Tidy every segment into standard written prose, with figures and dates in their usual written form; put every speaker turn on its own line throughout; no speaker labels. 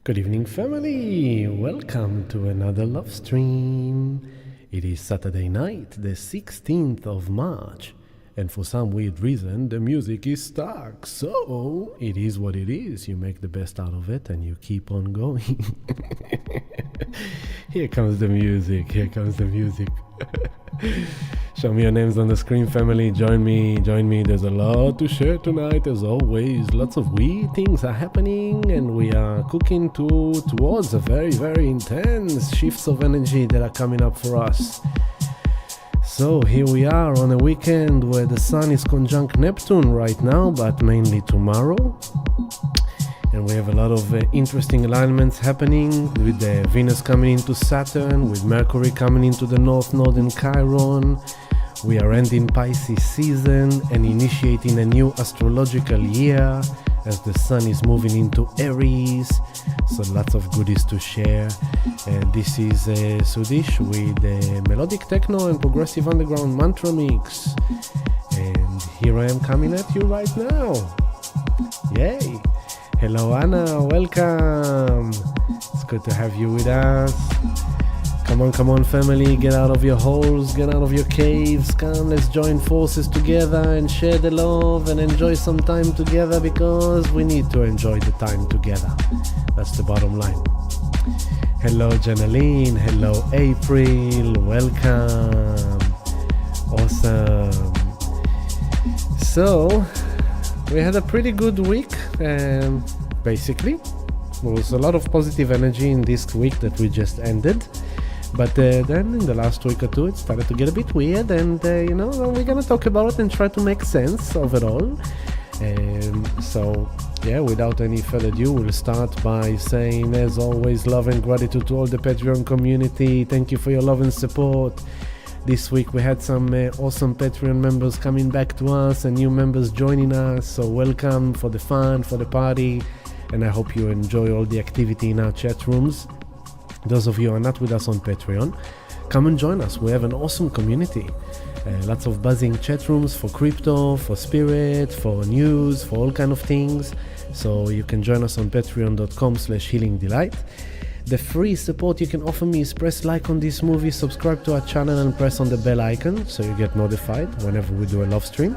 Good evening, family. Welcome to another love stream. It is Saturday night, the 16th of March, and for some weird reason, the music is stuck. So, it is what it is. You make the best out of it and you keep on going. Here comes the music. Here comes the music. Show me your names on the screen, family. Join me. There's a lot to share tonight, as always. Lots of weird things are happening, and we are cooking towards a very, very intense shifts of energy that are coming up for us. So here we are on a weekend where the sun is conjunct Neptune right now, but mainly tomorrow. And we have a lot of interesting alignments happening, with Venus coming into Saturn, with Mercury coming into the North Node in Chiron. We are ending Pisces season and initiating a new astrological year as the sun is moving into Aries. So lots of goodies to share. And this is Sudish with melodic techno and progressive underground mantra mix. And here I am coming at you right now. Yay! Hello Anna, welcome. It's good to have you with us. Come on family, get out of your holes, get out of your caves. Come, let's join forces together and share the love and enjoy some time together, because we need to enjoy the time together. That's the bottom line. Hello Janaline, hello April, welcome. Awesome. So, we had a pretty good week, basically. There was a lot of positive energy in this week that we just ended. But then in the last week or two, it started to get a bit weird, and we're going to talk about it and try to make sense of it all. So, without any further ado, we'll start by saying, as always, love and gratitude to all the Patreon community. Thank you for your love and support. This week we had some awesome Patreon members coming back to us and new members joining us. So welcome for the fun, for the party, and I hope you enjoy all the activity in our chat rooms. Those of you who are not with us on Patreon, come and join us. We have an awesome community. Lots of buzzing chat rooms for crypto, for spirit, for news, for all kind of things. So you can join us on patreon.com/healingdelight. The free support you can offer me is press like on this movie, subscribe to our channel, and press on the bell icon so you get notified whenever we do a live stream.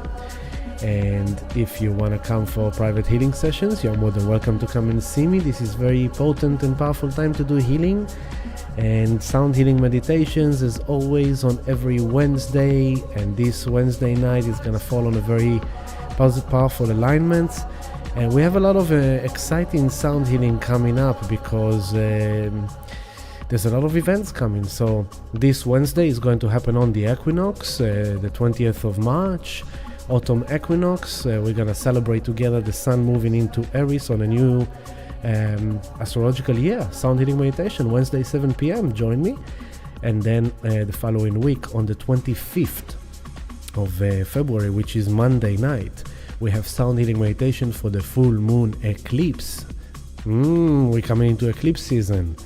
And if you want to come for private healing sessions, you're more than welcome to come and see me. This is very potent and powerful time to do healing and sound healing meditations, as always, on every Wednesday. And this Wednesday night is going to fall on a very positive, powerful alignment. And we have a lot of exciting sound healing coming up, because there's a lot of events coming. So this Wednesday is going to happen on the Equinox, the 20th of March. Autumn Equinox. We're going to celebrate together the sun moving into Aries on a new astrological year. Sound healing meditation, Wednesday 7 p.m. Join me. And then the following week, on the 25th of February, which is Monday night, we have sound healing meditation for the full moon eclipse. We're coming into eclipse season.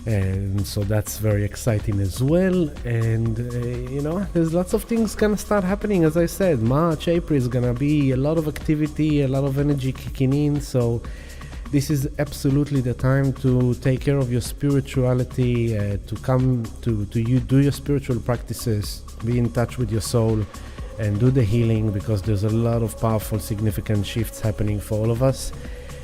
And so that's very exciting as well. And there's lots of things gonna start happening. As I said, March, April is gonna be a lot of activity, a lot of energy kicking in. So this is absolutely the time to take care of your spirituality, to come to you, do your spiritual practices, be in touch with your soul, and do the healing, because there's a lot of powerful, significant shifts happening for all of us.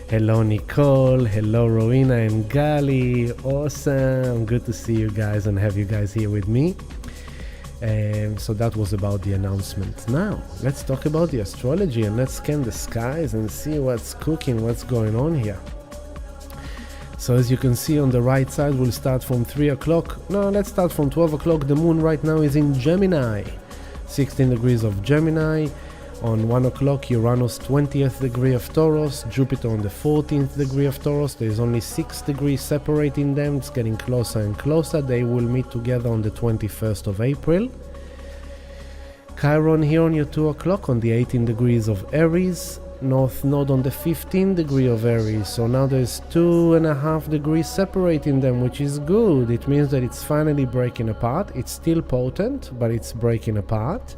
Hello Nicole, hello Rowena and Gali, awesome, good to see you guys and have you guys here with me. So that was about the announcement. Now, let's talk about the astrology, and let's scan the skies and see what's cooking, what's going on here. So as you can see on the right side, we'll start from 3 o'clock. No, let's start from 12 o'clock. The moon right now is in Gemini, 16 degrees of Gemini. On 1 o'clock, Uranus 20th degree of Taurus, Jupiter on the 14th degree of Taurus. There's only 6 degrees separating them. It's getting closer and closer. They will meet together on the 21st of April. Chiron here on your 2 o'clock on the 18 degrees of Aries. North Node on the 15th degree of Aries. So now there's 2.5 degrees separating them, which is good. It means that it's finally breaking apart. It's still potent, but it's breaking apart.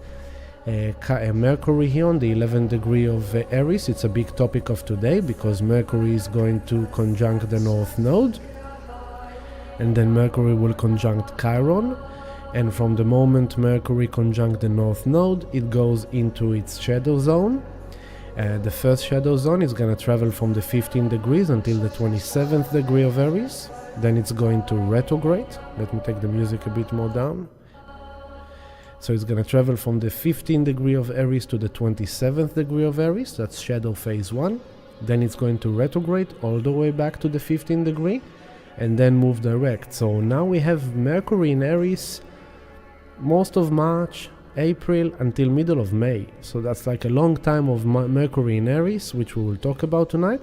Mercury here on the 11th degree of Aries. It's a big topic of today because Mercury is going to conjunct the North Node, and then Mercury will conjunct Chiron, and from the moment Mercury conjunct the North Node, it goes into its shadow zone. The first shadow zone is going to travel from the 15 degrees until the 27th degree of Aries. Then it's going to retrograde. Let me take the music a bit more down. So it's going to travel from the 15th degree of Aries to the 27th degree of Aries. That's shadow phase 1. Then it's going to retrograde all the way back to the 15th degree and then move direct. So now we have Mercury in Aries most of March, April until middle of May. So that's like a long time of Mercury in Aries, which we will talk about tonight.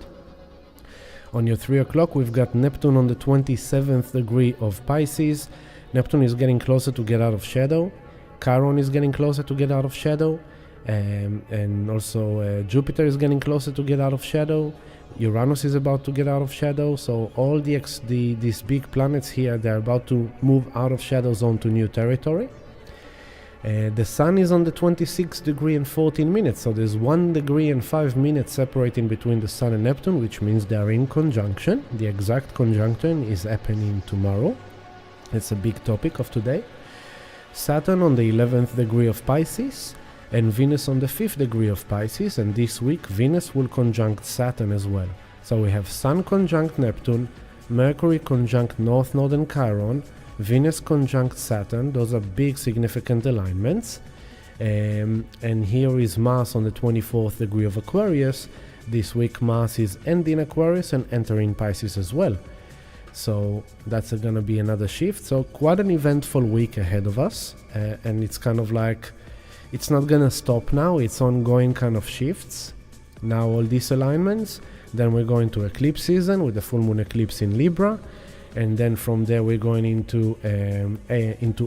On your 3 o'clock, we've got Neptune on the 27th degree of Pisces. Neptune is getting closer to get out of shadow. Chiron is getting closer to get out of shadow, and also Jupiter is getting closer to get out of shadow. Uranus is about to get out of shadow. So all these big planets here, they're about to move out of shadow zone to new territory. The Sun is on the 26th degree and 14 minutes, so there's 1 degree and 5 minutes separating between the Sun and Neptune, which means they are in conjunction. The exact conjunction is happening tomorrow. It's a big topic of today. Saturn on the 11th degree of Pisces and Venus on the 5th degree of Pisces, and this week Venus will conjunct Saturn as well. So we have Sun conjunct Neptune, Mercury conjunct North Node and Chiron, Venus conjunct Saturn. Those are big significant alignments. And here is Mars on the 24th degree of Aquarius. This week Mars is ending Aquarius and entering Pisces as well. So that's going to be another shift. So quite an eventful week ahead of us. And it's kind of like, it's not going to stop now. It's ongoing kind of shifts. Now all these alignments. Then we're going to eclipse season with the full moon eclipse in Libra. And then from there we're going into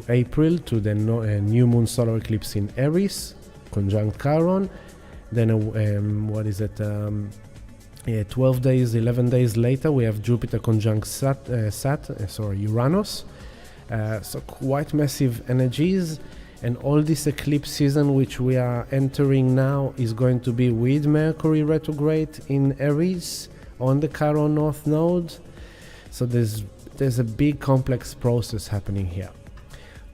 April to the new moon solar eclipse in Aries, conjunct Chiron. Then 12 days, 11 days later, we have Jupiter conjunct Uranus. So quite massive energies. And all this eclipse season which we are entering now is going to be with Mercury retrograde in Aries on the Chiron North Node. So there's a big complex process happening here.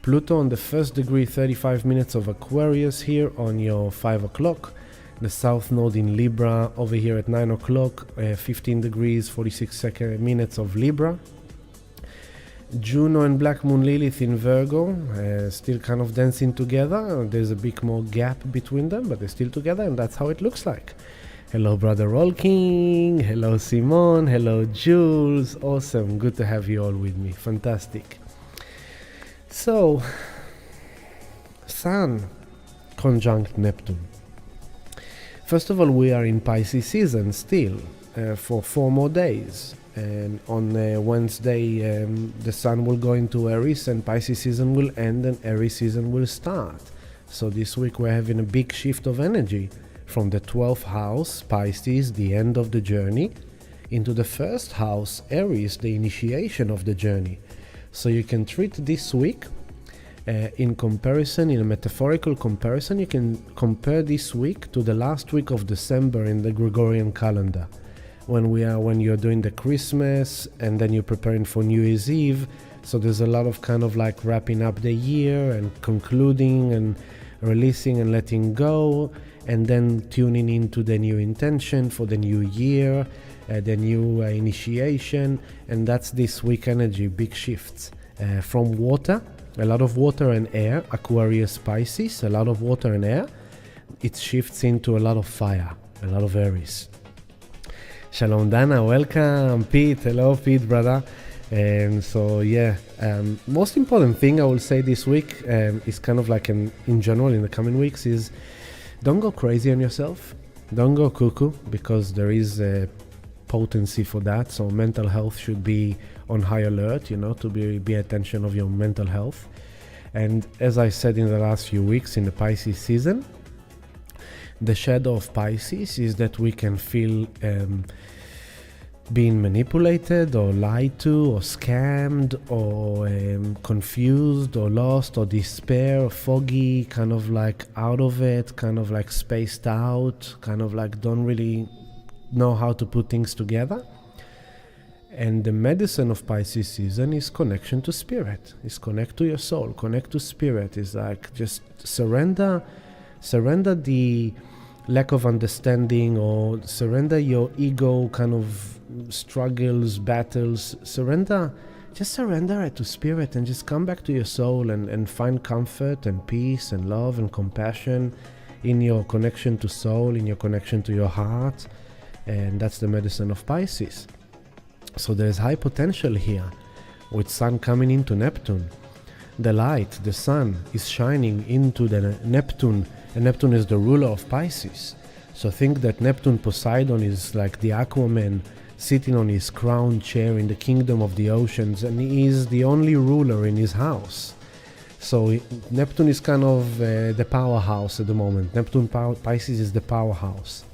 Pluto on the 1st degree, 35 minutes of Aquarius here on your 5 o'clock. The South Node in Libra over here at 9 o'clock, 15 degrees, 46 minutes of Libra. Juno and Black Moon Lilith in Virgo, still kind of dancing together. There's a bit more gap between them, but they're still together, and that's how it looks like. Hello, Brother Rolking. Hello, Simone. Hello, Jules. Awesome. Good to have you all with me. Fantastic. So, Sun conjunct Neptune. First of all, we are in Pisces season still for 4 more days. And on Wednesday, the Sun will go into Aries and Pisces season will end and Aries season will start. So this week we're having a big shift of energy from the 12th house, Pisces, the end of the journey, into the 1st house, Aries, the initiation of the journey. So you can treat this week in comparison, in a metaphorical comparison, you can compare this week to the last week of December in the Gregorian calendar. When you're doing the Christmas and then you're preparing for New Year's Eve. So there's a lot of kind of like wrapping up the year and concluding and releasing and letting go, and then tuning into the new intention for the new year, the new initiation. And that's this week energy, big shifts from water, a lot of water and air, Aquarius, Pisces, a lot of water and air. It shifts into a lot of fire, a lot of Aries. Shalom Dana, welcome. Pete, hello Pete, brother. And so most important thing I will say this week is kind of like in general in the coming weeks is don't go crazy on yourself. Don't go cuckoo, because there is a potency for that. So mental health should be on high alert, to be attention of your mental health. And as I said in the last few weeks in the Pisces season, the shadow of Pisces is that we can feel being manipulated or lied to or scammed or confused or lost or despair or foggy, kind of like out of it, kind of like spaced out, kind of like don't really know how to put things together. And the medicine of Pisces season is connection to spirit, is connect to your soul, connect to spirit, is like just surrender the lack of understanding, or surrender your ego kind of struggles, battles, just surrender it to spirit and just come back to your soul and find comfort and peace and love and compassion in your connection to soul, in your connection to your heart. And that's the medicine of Pisces. So there's high potential here with Sun coming into Neptune. The light, the sun is shining into the Neptune, and Neptune is the ruler of Pisces. So think that Neptune Poseidon is like the Aquaman sitting on his crown chair in the kingdom of the oceans, and he is the only ruler in his house. So Neptune is kind of the powerhouse at the moment. Pisces is the powerhouse.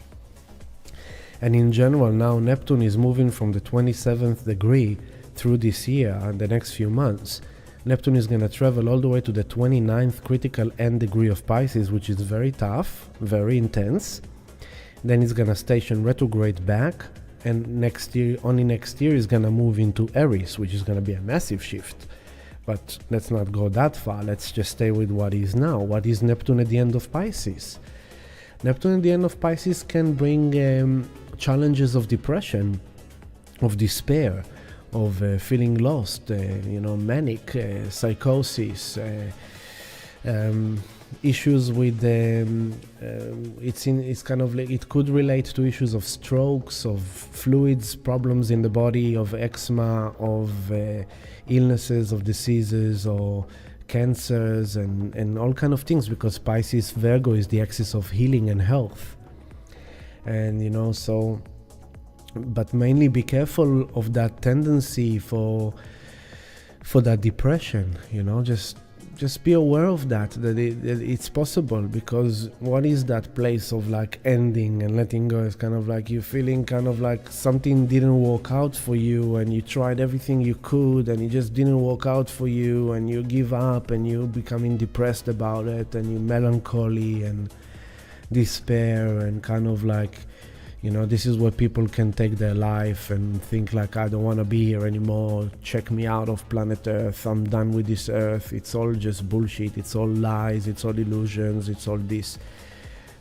And in general, now Neptune is moving from the 27th degree through this year and the next few months. Neptune is going to travel all the way to the 29th critical end degree of Pisces, which is very tough, very intense. Then it's going to station retrograde back, and only next year is going to move into Aries, which is going to be a massive shift. But let's not go that far. Let's just stay with what is now. What is Neptune at the end of Pisces? Neptune at the end of Pisces can bring challenges of depression, of despair, of feeling lost, manic, psychosis, issues with it's kind of like it could relate to issues of strokes, of fluids, problems in the body, of eczema, of illnesses, of diseases, or cancers, and all kind of things, because Pisces Virgo is the axis of healing and health. And but mainly be careful of that tendency for that depression, just be aware of that it's possible, because what is that place of like ending and letting go? Is kind of like you feeling kind of like something didn't work out for you, and you tried everything you could and it just didn't work out for you, and you give up and you're becoming depressed about it, and you melancholy and despair, and kind of like this is where people can take their life and think like, I don't want to be here anymore, check me out of planet Earth, I'm done with this Earth, it's all just bullshit, it's all lies, it's all illusions, it's all this.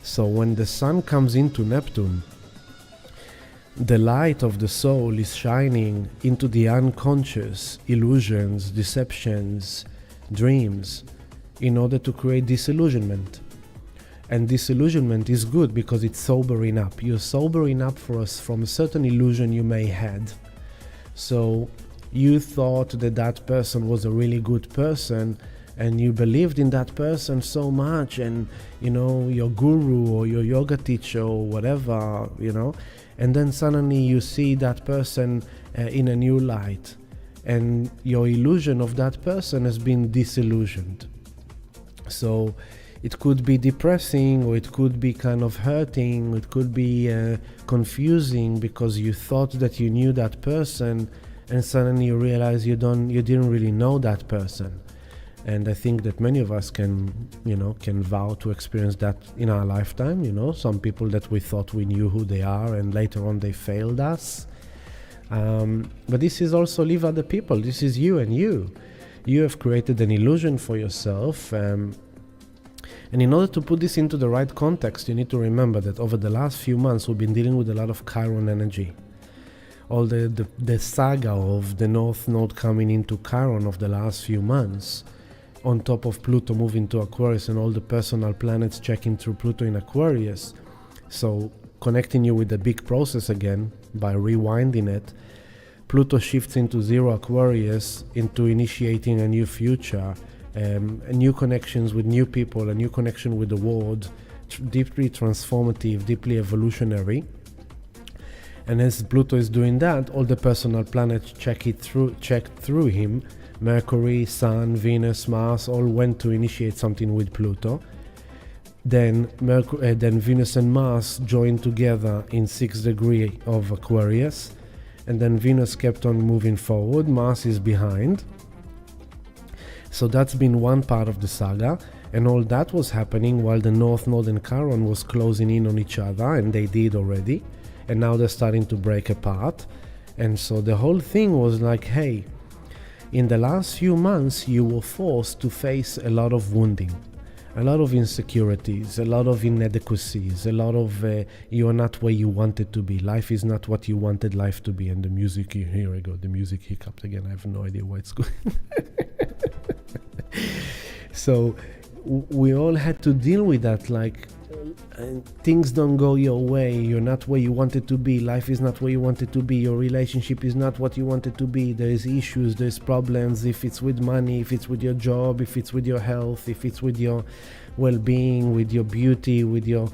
So when the sun comes into Neptune, the light of the soul is shining into the unconscious illusions, deceptions, dreams, in order to create disillusionment. And disillusionment is good because it's sobering up. You're sobering up from a certain illusion you may had. So you thought that person was a really good person, and you believed in that person so much, and your guru or your yoga teacher or whatever, and then suddenly you see that person in a new light, and your illusion of that person has been disillusioned. So it could be depressing, or it could be kind of hurting, it could be confusing, because you thought that you knew that person, and suddenly you realize you didn't really know that person. And I think that many of us can vow to experience that in our lifetime. Some people that we thought we knew who they are, and later on they failed us. But this is also leave other people. This is you and you. You have created an illusion for yourself. And in order to put this into the right context, you need to remember that over the last few months, we've been dealing with a lot of Chiron energy. All the saga of the North Node coming into Chiron of the last few months, on top of Pluto moving to Aquarius and all the personal planets checking through Pluto in Aquarius. So connecting you with the big process again by rewinding it. Pluto shifts into zero Aquarius, into initiating a new future, new connections with new people, a new connection with the world, deeply transformative, deeply evolutionary. And as Pluto is doing that, all the personal planets checked through him. Mercury, Sun, Venus, Mars all went to initiate something with Pluto. Then Venus and Mars joined together in 6th degree of Aquarius, and then Venus kept on moving forward, Mars is behind. So that's been one part of the saga, and all that was happening while the North Node and Chiron was closing in on each other, and they did already, and now they're starting to break apart. And so the whole thing was like, hey, in the last few months you were forced to face a lot of wounding, a lot of insecurities, a lot of inadequacies, a lot of you are not where you wanted to be, life is not what you wanted life to be. And the music, here we go, the music hiccuped again, I have no idea why it's going. So we all had to deal with that, like things don't go your way, you're not where you wanted to be, life is not where you wanted to be, your relationship is not what you wanted to be, there's issues, there's problems, if it's with money, if it's with your job, if it's with your health, if it's with your well-being, with your beauty, with your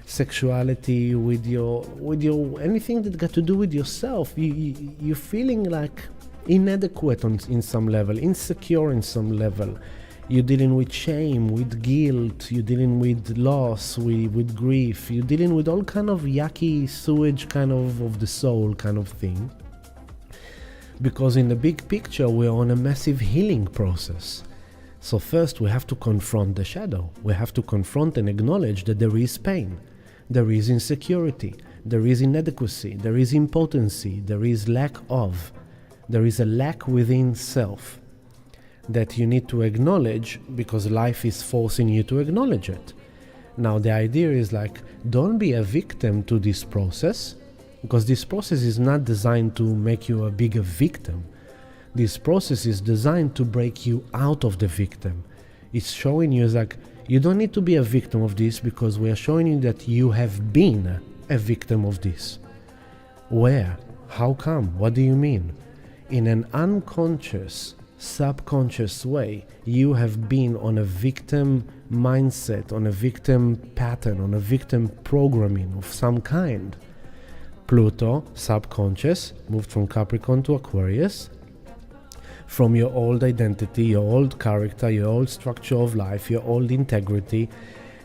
sexuality, with your anything that got to do with yourself. You're feeling like inadequate in some level, insecure in some level. You're dealing with shame, with guilt, you're dealing with loss, with grief, you're dealing with all kind of yucky sewage kind of the soul kind of thing. Because in the big picture, we're on a massive healing process. So first we have to confront the shadow. We have to confront and acknowledge that there is pain, there is insecurity, there is inadequacy, there is impotency, there is lack of, there is a lack within self that you need to acknowledge, because life is forcing you to acknowledge it. Now the idea is like, don't be a victim to this process, because this process is not designed to make you a bigger victim. This process is designed to break you out of the victim. It's showing you like, you don't need to be a victim of this, because we are showing you that you have been a victim of this. Where? How come? What do you mean? In an unconscious, subconscious way, you have been on a victim mindset, on a victim pattern, on a victim programming of some kind. Pluto, subconscious, moved from Capricorn to Aquarius. From your old identity, your old character, your old structure of life, your old integrity,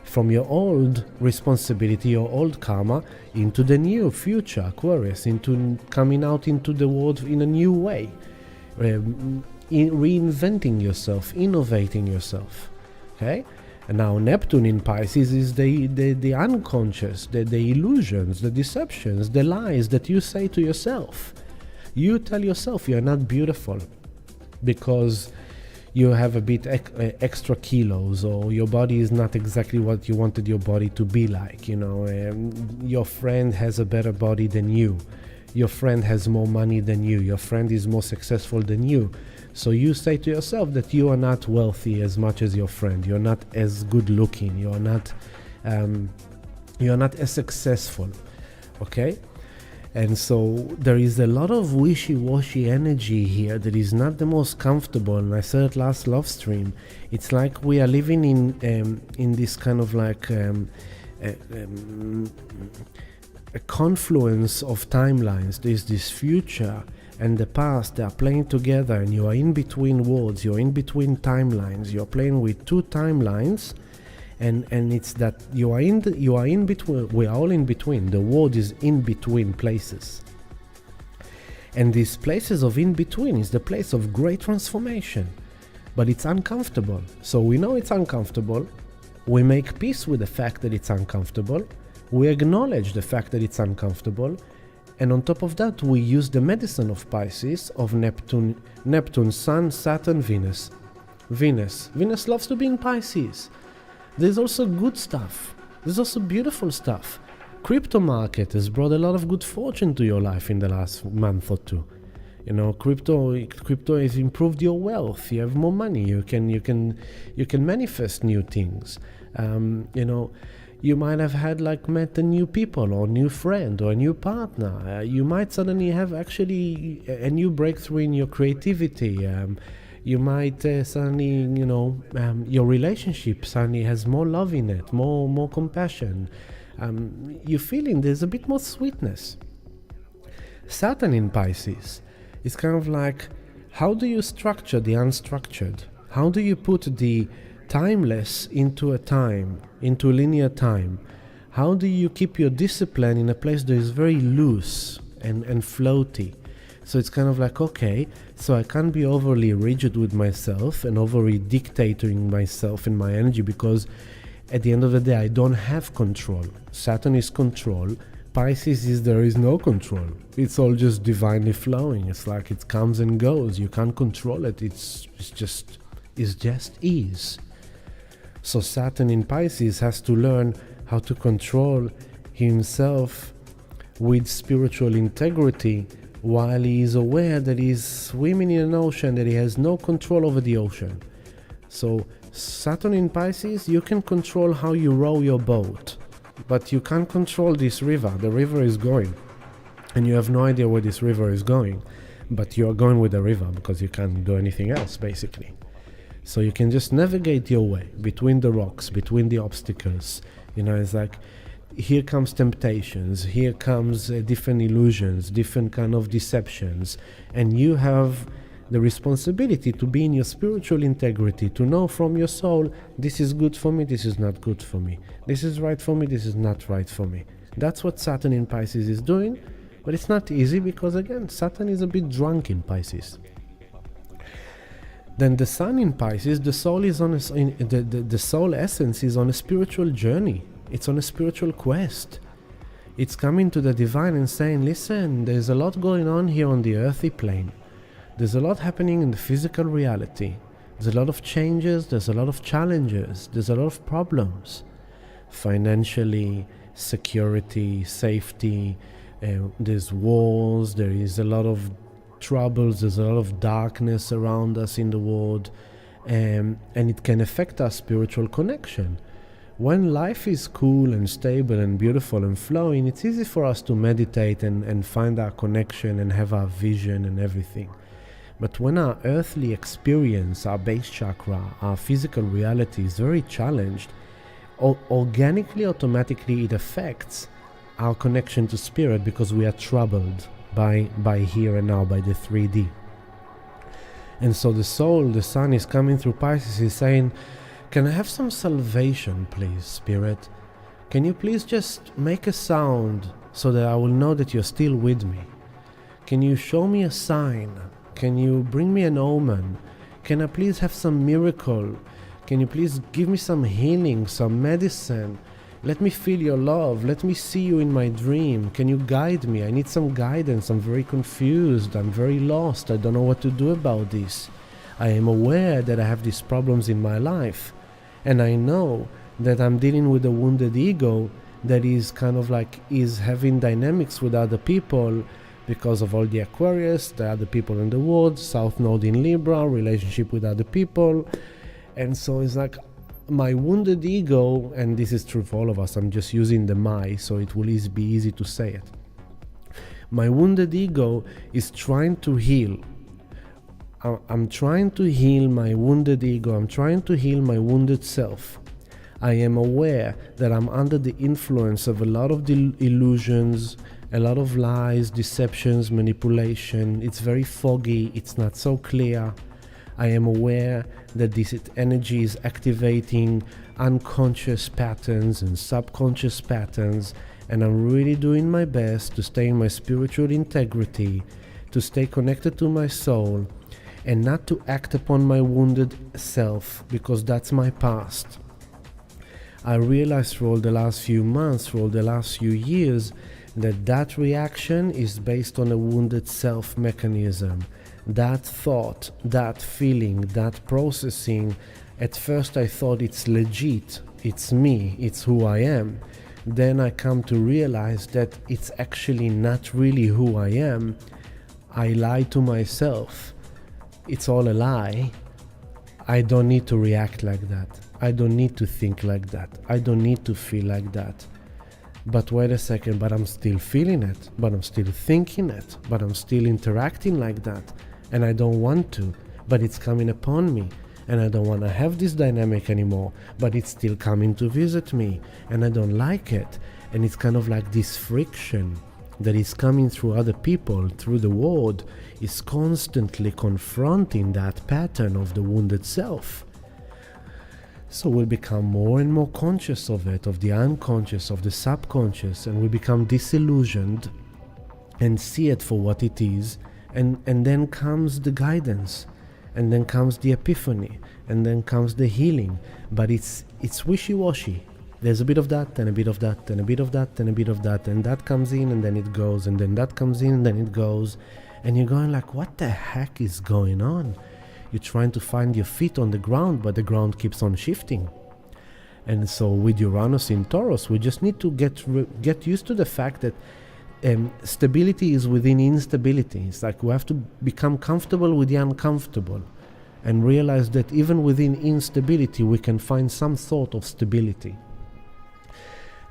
from your old responsibility, your old karma, into the new future Aquarius, into coming out into the world in a new way. Reinventing yourself, innovating yourself. Okay? And now Neptune in Pisces is the unconscious, the illusions, the deceptions, the lies that you say to yourself. You tell yourself you're not beautiful because you have a bit extra kilos, or your body is not exactly what you wanted your body to be like. You know, your friend has a better body than you. Your friend has more money than you. Your friend is more successful than you. So you say to yourself that you are not wealthy as much as your friend. You're not as good looking. You're not as successful. Okay? And so there is a lot of wishy-washy energy here that is not the most comfortable. And I said it last love stream. It's like we are living in this kind of like a confluence of timelines. There's this future and the past, they are playing together, and you are in between worlds, you're in between timelines, you're playing with two timelines, and it's that you are in between, we are all in between, the world is in between places. And these places of in between is the place of great transformation, but it's uncomfortable. So we know it's uncomfortable, we make peace with the fact that it's uncomfortable, we acknowledge the fact that it's uncomfortable, and on top of that, we use the medicine of Pisces, of Neptune, Sun, Saturn, Venus. Venus loves to be in Pisces. There's also good stuff. There's also beautiful stuff. Crypto market has brought a lot of good fortune to your life in the last month or two. You know, crypto has improved your wealth. You have more money. You can manifest new things. You know, you might have had met a new people or new friend or a new partner. You might suddenly have actually a new breakthrough in your creativity. You might suddenly, your relationship suddenly has more love in it, more compassion. You're feeling there's a bit more sweetness. Saturn in Pisces is kind of like, how do you structure the unstructured? How do you put the timeless into a time, into linear time? How do you keep your discipline in a place that is very loose and floaty? So it's kind of like, okay, so I can't be overly rigid with myself and overly dictating myself and my energy, because at the end of the day, I don't have control. Saturn is control. Pisces is there is no control. It's all just divinely flowing. It's like it comes and goes. You can't control it. It's just is. So Saturn in Pisces has to learn how to control himself with spiritual integrity, while he is aware that he's swimming in an ocean, that he has no control over the ocean. So Saturn in Pisces, you can control how you row your boat, but you can't control this river. The river is going, and you have no idea where this river is going, but you are going with the river because you can't do anything else, basically. So you can just navigate your way between the rocks, between the obstacles. It's like, here comes temptations, here comes different illusions, different kind of deceptions, and you have the responsibility to be in your spiritual integrity, to know from your soul, this is good for me, this is not good for me, this is right for me, this is not right for me. That's what Saturn in Pisces is doing, but it's not easy because, again, Saturn is a bit drunk in Pisces. Then the Sun in Pisces, the soul is on the soul essence is on a spiritual journey. It's on a spiritual quest. It's coming to the divine and saying, listen, there's a lot going on here on the earthly plane. There's a lot happening in the physical reality. There's a lot of changes, there's a lot of challenges, there's a lot of problems. Financially, security, safety, there's wars, there is a lot of troubles, there's a lot of darkness around us in the world, and it can affect our spiritual connection. When life is cool and stable and beautiful and flowing, it's easy for us to meditate and find our connection and have our vision and everything. But when our earthly experience, our base chakra, our physical reality is very challenged, organically, automatically it affects our connection to spirit, because we are troubled by here and now, by the 3D. And so the soul, the sun is coming through Pisces, is saying, can I have some salvation, please, Spirit? Can you please just make a sound so that I will know that you're still with me? Can you show me a sign? Can you bring me an omen? Can I please have some miracle? Can you please give me some healing, some medicine? Let me feel your love. Let me see you in my dream. Can you guide me? I need some guidance. I'm very confused. I'm very lost. I don't know what to do about this. I am aware that I have these problems in my life. And I know that I'm dealing with a wounded ego that is kind of like is having dynamics with other people because of all the Aquarius, the other people in the world, South Node in Libra, relationship with other people. And so it's like my wounded ego, and this is true for all of us, I'm just using the my, so it will be easy to say it. My wounded ego is trying to heal. I'm trying to heal my wounded ego. I'm trying to heal my wounded self. I am aware that I'm under the influence of a lot of illusions, a lot of lies, deceptions, manipulation. It's very foggy. It's not so clear. I am aware that this energy is activating unconscious patterns and subconscious patterns, and I'm really doing my best to stay in my spiritual integrity, to stay connected to my soul, and not to act upon my wounded self, because that's my past. I realized through all the last few months, through all the last few years, that reaction is based on a wounded self mechanism. That thought, that feeling, that processing, at first I thought it's legit, it's me, it's who I am. Then I come to realize that it's actually not really who I am. I lie to myself. It's all a lie. I don't need to react like that. I don't need to think like that. I don't need to feel like that. But wait a second, but I'm still feeling it, but I'm still thinking it, but I'm still interacting like that. And I don't want to, but it's coming upon me. And I don't want to have this dynamic anymore, but it's still coming to visit me. And I don't like it. And it's kind of like this friction that is coming through other people, through the world, is constantly confronting that pattern of the wounded self. So we'll become more and more conscious of it, of the unconscious, of the subconscious, and we become disillusioned and see it for what it is, and then comes the guidance, and then comes the epiphany, and then comes the healing. But it's wishy-washy. There's a bit of that, and a bit of that, and a bit of that, and a bit of that, and that comes in, and then it goes, and then that comes in, and then it goes, and you're going like, what the heck is going on? You're trying to find your feet on the ground, but the ground keeps on shifting. And so with Uranus in Taurus, we just need to get used to the fact that stability is within instability. It's like we have to become comfortable with the uncomfortable and realize that even within instability we can find some sort of stability.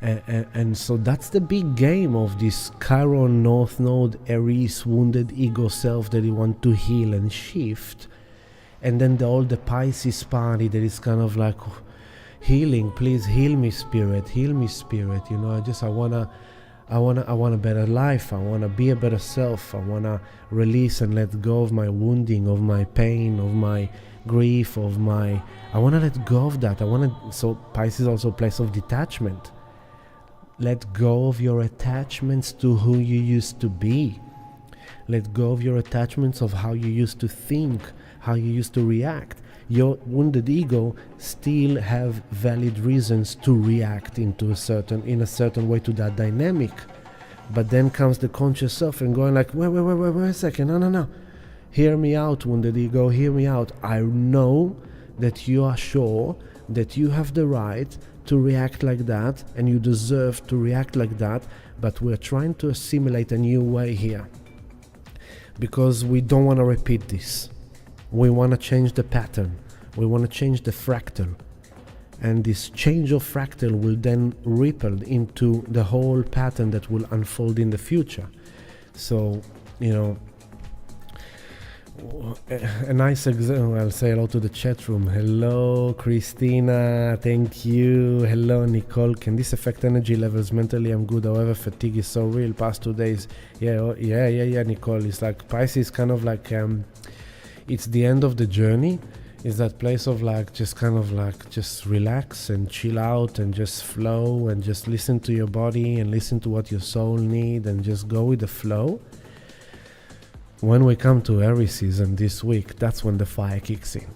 And so that's the big game of this Chiron North Node Aries wounded ego self that you want to heal and shift. And then all the Pisces party that is kind of like healing, please heal me spirit, you know. I want a better life. I want to be a better self. I want to release and let go of my wounding, of my pain, of my grief, I want to let go of that. So Pisces is also a place of detachment. Let go of your attachments to who you used to be. Let go of your attachments of how you used to think, how you used to react. Your wounded ego still have valid reasons to react in a certain way to that dynamic. But then comes the conscious self and going like, wait a second, no. Hear me out, wounded ego, hear me out. I know that you are sure that you have the right to react like that and you deserve to react like that, but we're trying to assimilate a new way here because we don't want to repeat this. We want to change the pattern. We want to change the fractal. And this change of fractal will then ripple into the whole pattern that will unfold in the future. So, you know, a nice example, I'll say hello to the chat room. Hello, Christina. Thank you. Hello, Nicole. Can this affect energy levels? Mentally, I'm good. However, fatigue is so real. Past 2 days. Yeah, Nicole. It's like Pisces kind of like, it's the end of the journey. It's that place of like, just kind of like, just relax and chill out and just flow and just listen to your body and listen to what your soul needs and just go with the flow. When we come to Aries season this week, that's when the fire kicks in.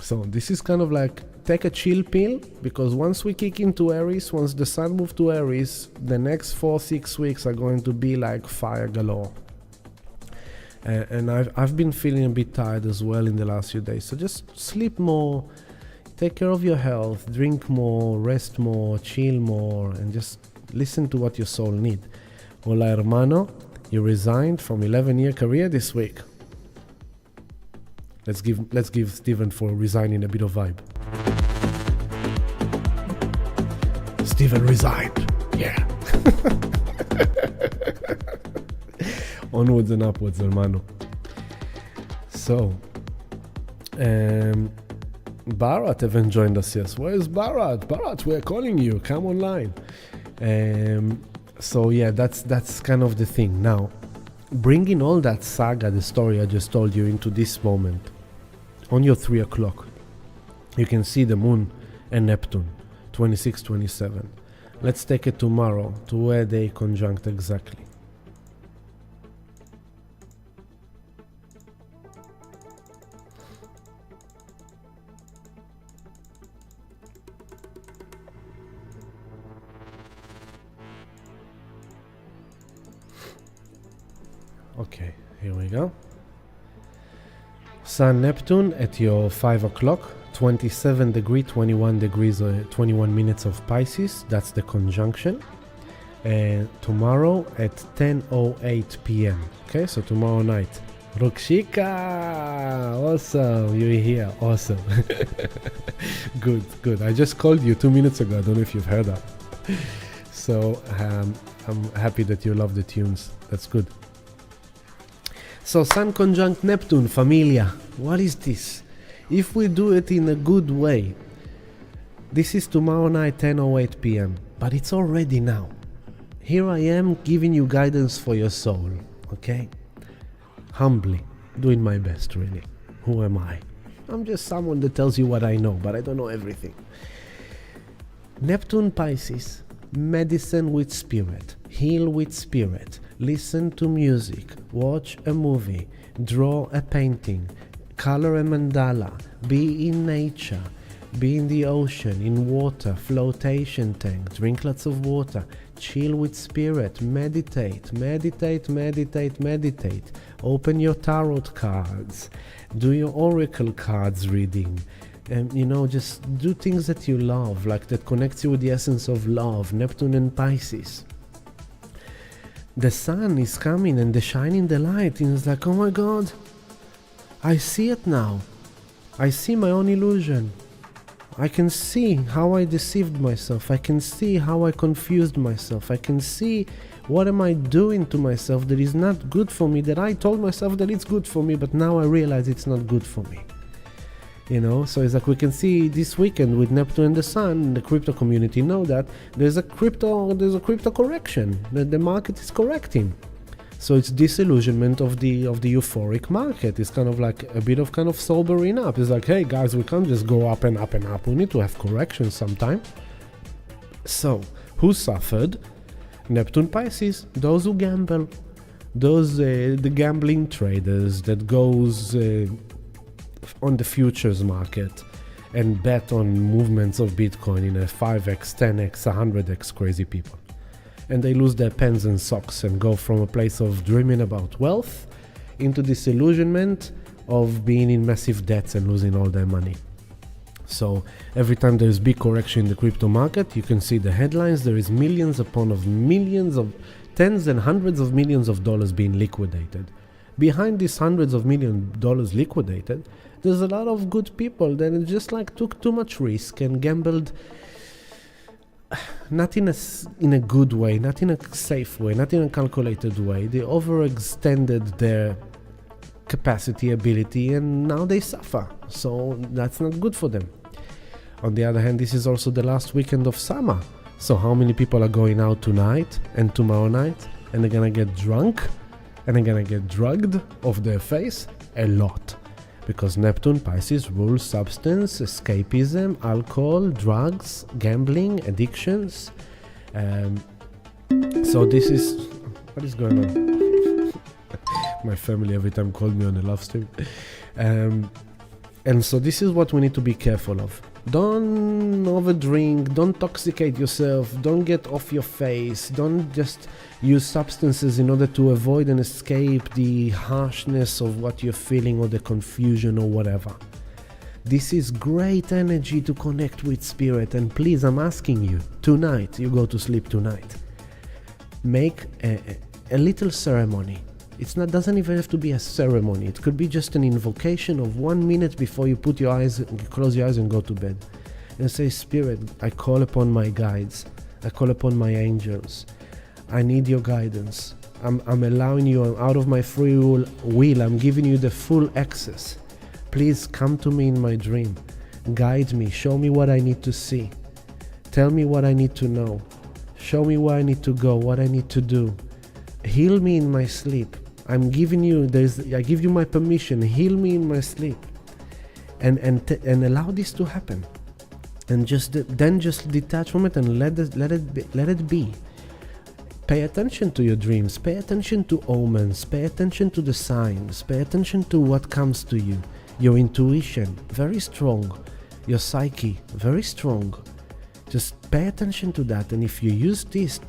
So this is kind of like, take a chill pill, because once we kick into Aries, once the sun moves to Aries, the next 4-6 weeks are going to be like fire galore. And I've been feeling a bit tired as well in the last few days. So just sleep more, take care of your health, drink more, rest more, chill more, and just listen to what your soul needs. Hola, hermano. You resigned from 11-year career this week. Let's give Steven for resigning a bit of vibe. Steven resigned. Yeah. Onwards and upwards, hermano. So, Bharat haven't joined us yet. Where's Bharat? Bharat, we're calling you. Come online. So yeah, that's kind of the thing. Now, bringing all that saga, the story I just told you, into this moment, on your 3 o'clock, you can see the moon and Neptune, 26, 27. Let's take it tomorrow to where they conjunct exactly. Okay, here we go. Sun Neptune at your 5 o'clock, 27 degree, 21 degrees, 21 minutes of Pisces. That's the conjunction. And tomorrow at 10:08 p.m. Okay, so tomorrow night. Rukshika! Awesome, you're here. Awesome. Good. I just called you 2 minutes ago. I don't know if you've heard that. So I'm happy that you love the tunes. That's good. So Sun conjunct Neptune, familia. What is this? If we do it in a good way, this is tomorrow night, 10:08 p.m. But it's already now. Here I am giving you guidance for your soul, okay? Humbly, doing my best, really. Who am I? I'm just someone that tells you what I know, but I don't know everything. Neptune Pisces, medicine with spirit, heal with spirit, listen to music, watch a movie, draw a painting, color a mandala, be in nature, be in the ocean, in water, flotation tank, drink lots of water, chill with spirit, meditate, open your tarot cards, do your oracle cards reading, and just do things that you love, like that connects you with the essence of love, Neptune and Pisces. The sun is coming and shining the light, and it's like, oh my god, I see it now. I see my own illusion. I can see how I deceived myself. I can see how I confused myself. I can see what am I doing to myself that is not good for me, that I told myself that it's good for me, but now I realize it's not good for me. So it's like we can see this weekend with Neptune and the Sun, the crypto community know that there's a crypto correction, that the market is correcting. So it's disillusionment of the euphoric market. It's kind of like a bit of kind of sobering up. It's like, hey guys, we can't just go up and up and up. We need to have corrections sometime. So who suffered? Neptune Pisces, those who gamble, those the gambling traders that goes on the futures market and bet on movements of Bitcoin in a 5x, 10x, 100x crazy people. And they lose their pens and socks and go from a place of dreaming about wealth into disillusionment of being in massive debts and losing all their money. So every time there's big correction in the crypto market, you can see the headlines. There is millions upon of millions of tens and hundreds of millions of dollars being liquidated. Behind these hundreds of $millions liquidated, there's a lot of good people that just like took too much risk and gambled, not in a good way, not in a safe way, not in a calculated way. They overextended their capacity, ability, and now they suffer. So that's not good for them. On the other hand, this is also the last weekend of summer. So how many people are going out tonight and tomorrow night and they're gonna get drunk and they're gonna get drugged off their face? A lot. Because Neptune Pisces rules substance, escapism, alcohol, drugs, gambling, addictions. So this is... What is going on? My family every time called me on a live stream. And so this is what we need to be careful of. Don't overdrink, don't toxicate yourself, don't get off your face, don't just use substances in order to avoid and escape the harshness of what you're feeling or the confusion or whatever. This is great energy to connect with spirit, and please, I'm asking you, tonight, you go to sleep tonight, make a little ceremony. Doesn't even have to be a ceremony. It could be just an invocation of 1 minute before you close your eyes and go to bed. And say, Spirit, I call upon my guides. I call upon my angels. I need your guidance. I'm allowing you, I'm out of my free will. I'm giving you the full access. Please come to me in my dream. Guide me. Show me what I need to see. Tell me what I need to know. Show me where I need to go, what I need to do. Heal me in my sleep. I give you my permission. Heal me in my sleep, and allow this to happen, and just detach from it and let it be. Pay attention to your dreams. Pay attention to omens. Pay attention to the signs. Pay attention to what comes to you. Your intuition, very strong. Your psyche, very strong. Just pay attention to that, and if you use this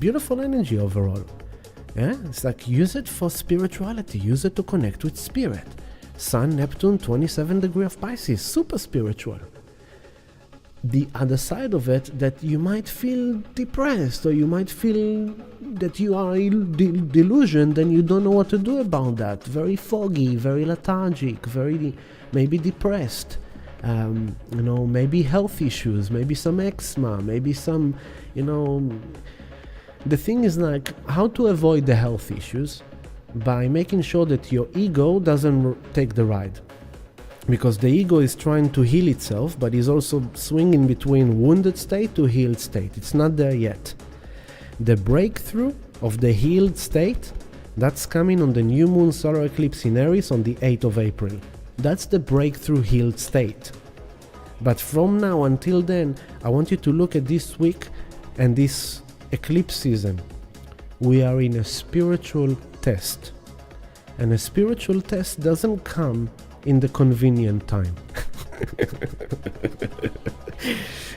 beautiful energy overall. Yeah, it's like use it for spirituality, use it to connect with spirit. Sun, Neptune, 27 degree of Pisces, super spiritual. The other side of it, that you might feel depressed, or you might feel that you are delusioned and you don't know what to do about that. Very foggy, very lethargic, very maybe depressed. Maybe health issues, maybe some eczema, maybe some, The thing is like how to avoid the health issues by making sure that your ego doesn't take the ride. Because the ego is trying to heal itself, but is also swinging between wounded state to healed state. It's not there yet. The breakthrough of the healed state, that's coming on the new moon solar eclipse in Aries on the 8th of April. That's the breakthrough healed state. But from now until then, I want you to look at this week and this eclipse season We are in a spiritual test. And a spiritual test doesn't come in the convenient time.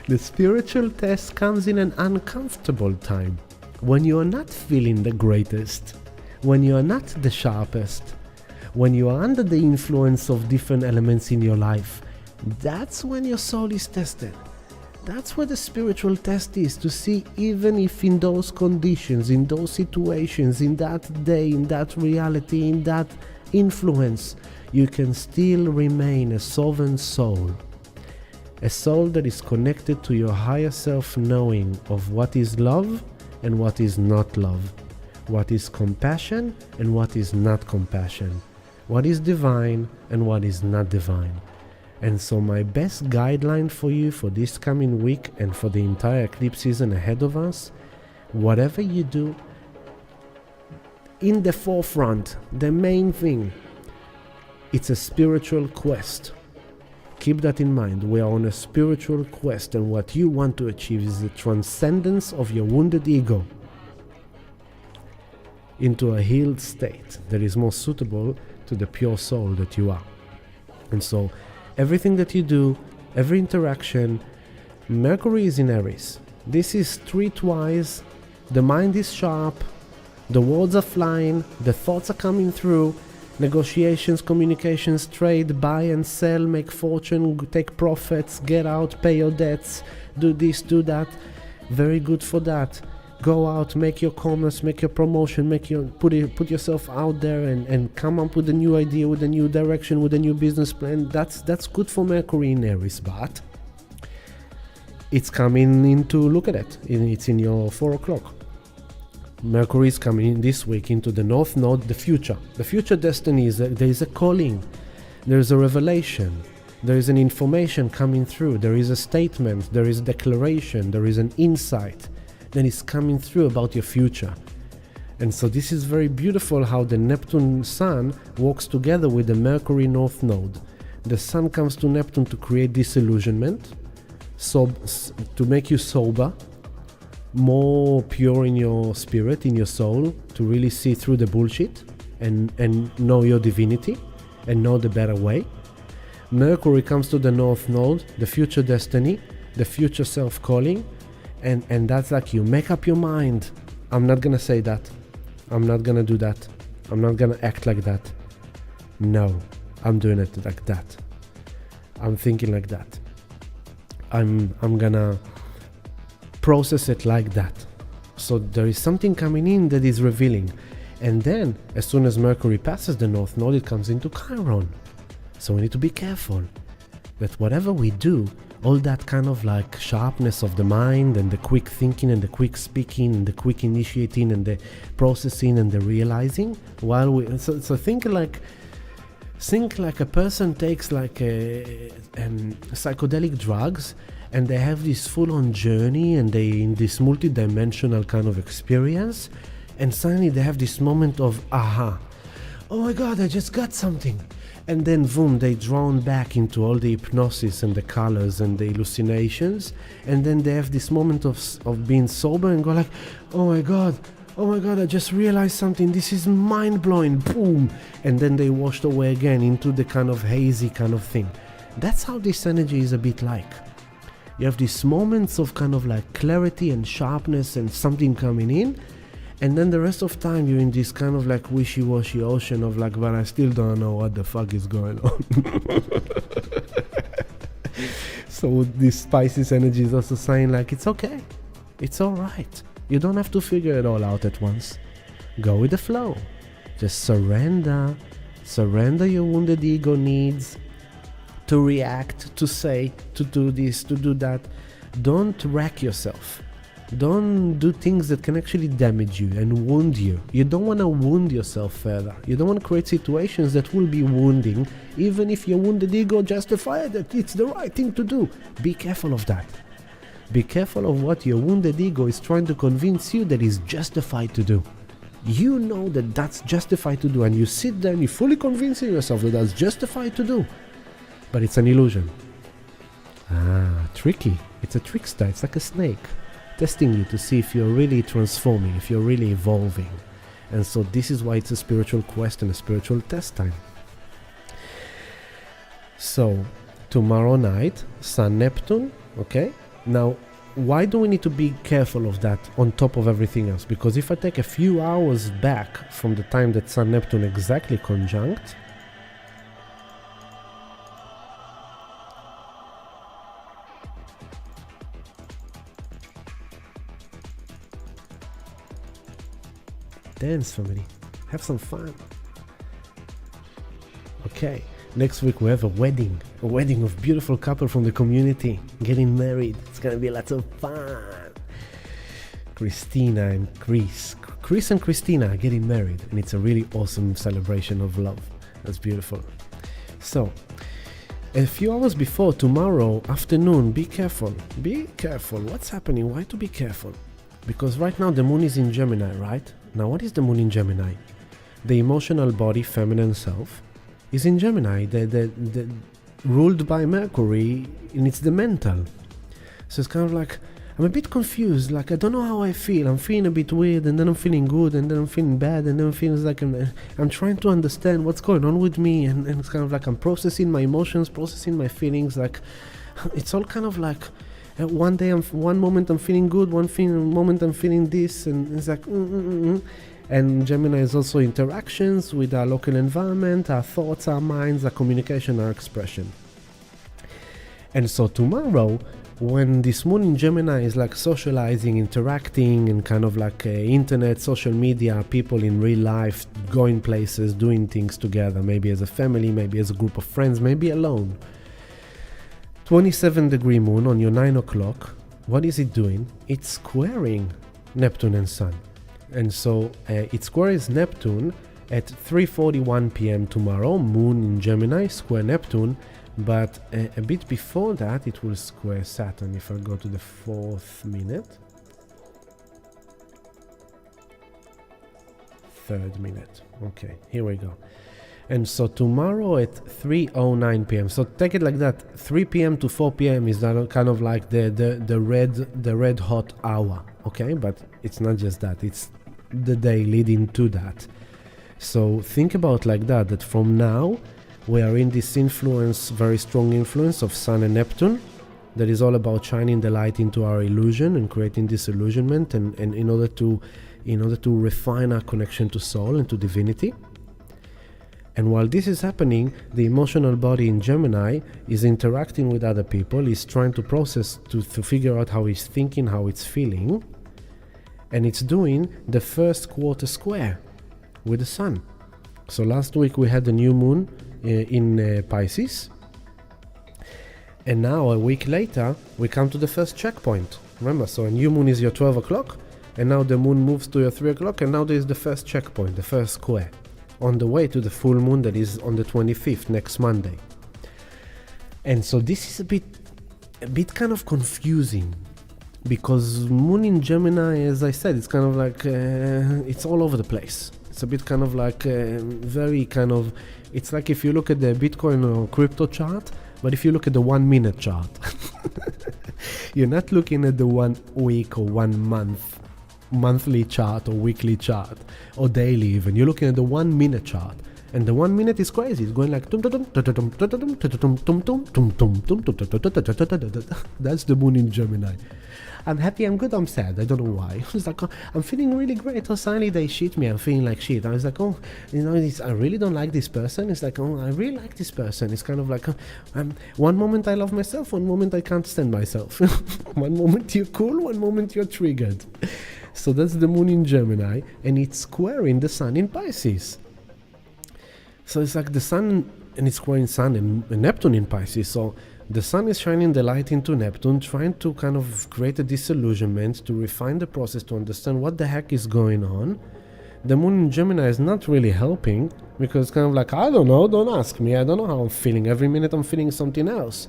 The spiritual test comes in an uncomfortable time, when you are not feeling the greatest, when you are not the sharpest, when you are under the influence of different elements in your life. That's when your soul is tested. That's where the spiritual test is, to see even if in those conditions, in those situations, in that day, in that reality, in that influence, you can still remain a sovereign soul. A soul that is connected to your higher self, knowing of what is love and what is not love, what is compassion and what is not compassion, what is divine and what is not divine. And so my best guideline for you for this coming week and for the entire eclipse season ahead of us, whatever you do, in the forefront, the main thing, it's a spiritual quest. Keep that in mind. We are on a spiritual quest, and what you want to achieve is the transcendence of your wounded ego into a healed state that is more suitable to the pure soul that you are. And so everything that you do, every interaction, Mercury is in Aries. This is streetwise, the mind is sharp, the words are flying, the thoughts are coming through, negotiations, communications, trade, buy and sell, make fortune, take profits, get out, pay your debts, do this, do that. Very good for that. Go out, make your commerce, make your promotion, put yourself out there and come up with a new idea, with a new direction, with a new business plan. That's good for Mercury in Aries, but it's coming into, look at it, it's in your 4 o'clock. Mercury is coming in this week into the North Node, the future. The future destiny is there is a calling, there is a revelation, there is an information coming through, there is a statement, there is a declaration, there is an insight that is coming through about your future. And so this is very beautiful how the Neptune Sun works together with the Mercury North Node. The Sun comes to Neptune to create disillusionment, to make you sober, more pure in your spirit, in your soul, to really see through the bullshit and know your divinity and know the better way. Mercury comes to the North Node, the future destiny, the future self-calling, and that's like, you make up your mind. I'm not gonna say that. I'm not gonna do that. I'm not gonna act like that. No, I'm doing it like that. I'm thinking like that. I'm gonna process it like that. So there is something coming in that is revealing. And then as soon as Mercury passes the North Node, it comes into Chiron. So we need to be careful that whatever we do, all that kind of like sharpness of the mind and the quick thinking and the quick speaking and the quick initiating and the processing and the realizing, while we so think like a person takes like a psychedelic drugs, and they have this full-on journey and they in this multi-dimensional kind of experience, and suddenly they have this moment of aha, oh my god, I just got something. And then boom, they drawn back into all the hypnosis and the colors and the hallucinations, and then they have this moment of being sober and go like, oh my god, I just realized something, this is mind-blowing, boom, and then they washed away again into the kind of hazy kind of thing. That's how this energy is a bit like. You have these moments of kind of like clarity and sharpness and something coming in, and then the rest of time you're in this kind of like wishy-washy ocean of like, but I still don't know what the fuck is going on. So this Pisces energy is also saying like, it's okay, it's alright. You don't have to figure it all out at once. Go with the flow. Just surrender your wounded ego needs to react, to say, to do this, to do that. Don't wreck yourself. Don't do things that can actually damage you and wound you. You don't want to wound yourself further. You don't want to create situations that will be wounding, even if your wounded ego justifies that it's the right thing to do. Be careful of that. Be careful of what your wounded ego is trying to convince you that is justified to do. You know that that's justified to do, and you sit there and you're fully convincing yourself that that's justified to do. But it's an illusion. Tricky. It's a trickster. It's like a snake. testing you to see if you're really transforming, if you're really evolving. And so this is why it's a spiritual quest and a spiritual test time. So tomorrow night, Sun Neptune, okay? Now, why do we need to be careful of that on top of everything else? Because if I take a few hours back from the time that Sun Neptune exactly conjunct, dance, family, have some fun. Okay, next week we have a wedding of beautiful couple from the community getting married. It's gonna be lots of fun. Christina and Chris and Christina are getting married, and it's a really awesome celebration of love. That's beautiful. So a few hours before, tomorrow afternoon, be careful. What's happening? Why to be careful? Because right now the moon is in Gemini, right? Now what is the moon in Gemini? The emotional body, feminine self, is in Gemini, the ruled by Mercury, and it's the mental. So it's kind of like, I'm a bit confused, like I don't know how I feel. I'm feeling a bit weird, and then I'm feeling good, and then I'm feeling bad, and then I'm feeling like I'm trying to understand what's going on with me, and it's kind of like I'm processing my emotions, processing my feelings, like it's all kind of like one moment I'm feeling good, moment I'm feeling this, and it's like And Gemini is also interactions with our local environment, our thoughts, our minds, our communication, our expression. And so tomorrow, when this moon in Gemini is like socializing, interacting, and kind of like internet, social media, people in real life, going places, doing things together, maybe as a family, maybe as a group of friends, maybe alone. 27-degree moon on your 9 o'clock, what is it doing? It's squaring Neptune and Sun. And so it squares Neptune at 3:41 p.m. tomorrow, moon in Gemini, square Neptune, but a bit before that it will square Saturn. If I go to the 4th minute, 3rd minute, okay, here we go. And so tomorrow at 3:09 p.m. So take it like that. 3 p.m. to 4 p.m. is that kind of like the red hot hour, okay? But it's not just that. It's the day leading to that. So think about like that from now we are in this influence, very strong influence of Sun and Neptune, that is all about shining the light into our illusion and creating disillusionment, and in order to refine our connection to soul and to divinity. And while this is happening, the emotional body in Gemini is interacting with other people, is trying to process, to figure out how it's thinking, how it's feeling. And it's doing the first quarter square with the Sun. So last week we had the new moon in Pisces. And now a week later, we come to the first checkpoint. Remember, so a new moon is your 12 o'clock, and now the moon moves to your 3 o'clock, and now there is the first checkpoint, the first square, on the way to the full moon that is on the 25th, next Monday. And so this is a bit kind of confusing, because moon in Gemini, as I said, it's kind of like, it's all over the place. It's a bit kind of like, very kind of, it's like if you look at the Bitcoin or crypto chart, but if you look at the 1 minute chart, you're not looking at the 1 week or 1 month, monthly chart or weekly chart or daily even. You're looking at the 1 minute chart, and the 1 minute is crazy. It's going like that's the moon in Gemini. I'm happy, I'm good, I'm sad. I don't know why. It's like, I'm feeling really great. Oh, suddenly they shit me. I'm feeling like shit. I was like, oh, I really don't like this person. It's like, oh, I really like this person. It's kind of like, one moment I love myself, one moment I can't stand myself. One moment you're cool, one moment you're triggered. So that's the moon in Gemini, and it's squaring the Sun in Pisces. So it's like the Sun, and it's squaring Sun and Neptune in Pisces. So the Sun is shining the light into Neptune, trying to kind of create a disillusionment, to refine the process, to understand what the heck is going on. The moon in Gemini is not really helping, because it's kind of like, I don't know, don't ask me, I don't know how I'm feeling. Every minute I'm feeling something else.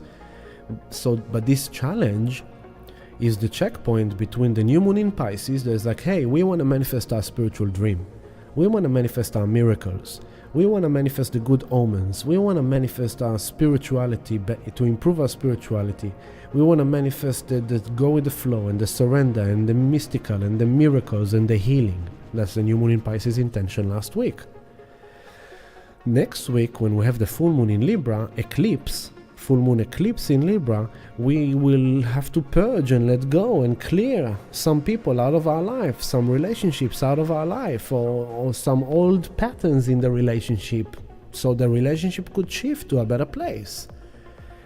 So, but this challenge is the checkpoint between the new moon in Pisces. There's like, hey, we want to manifest our spiritual dream. We want to manifest our miracles. We want to manifest the good omens. We want to manifest our spirituality, to improve our spirituality. We want to manifest the go with the flow and the surrender and the mystical and the miracles and the healing. That's the new moon in Pisces intention last week. Next week, when we have the full moon in Libra, full moon eclipse in Libra, we will have to purge and let go and clear some people out of our life, some relationships out of our life, or some old patterns in the relationship, so the relationship could shift to a better place.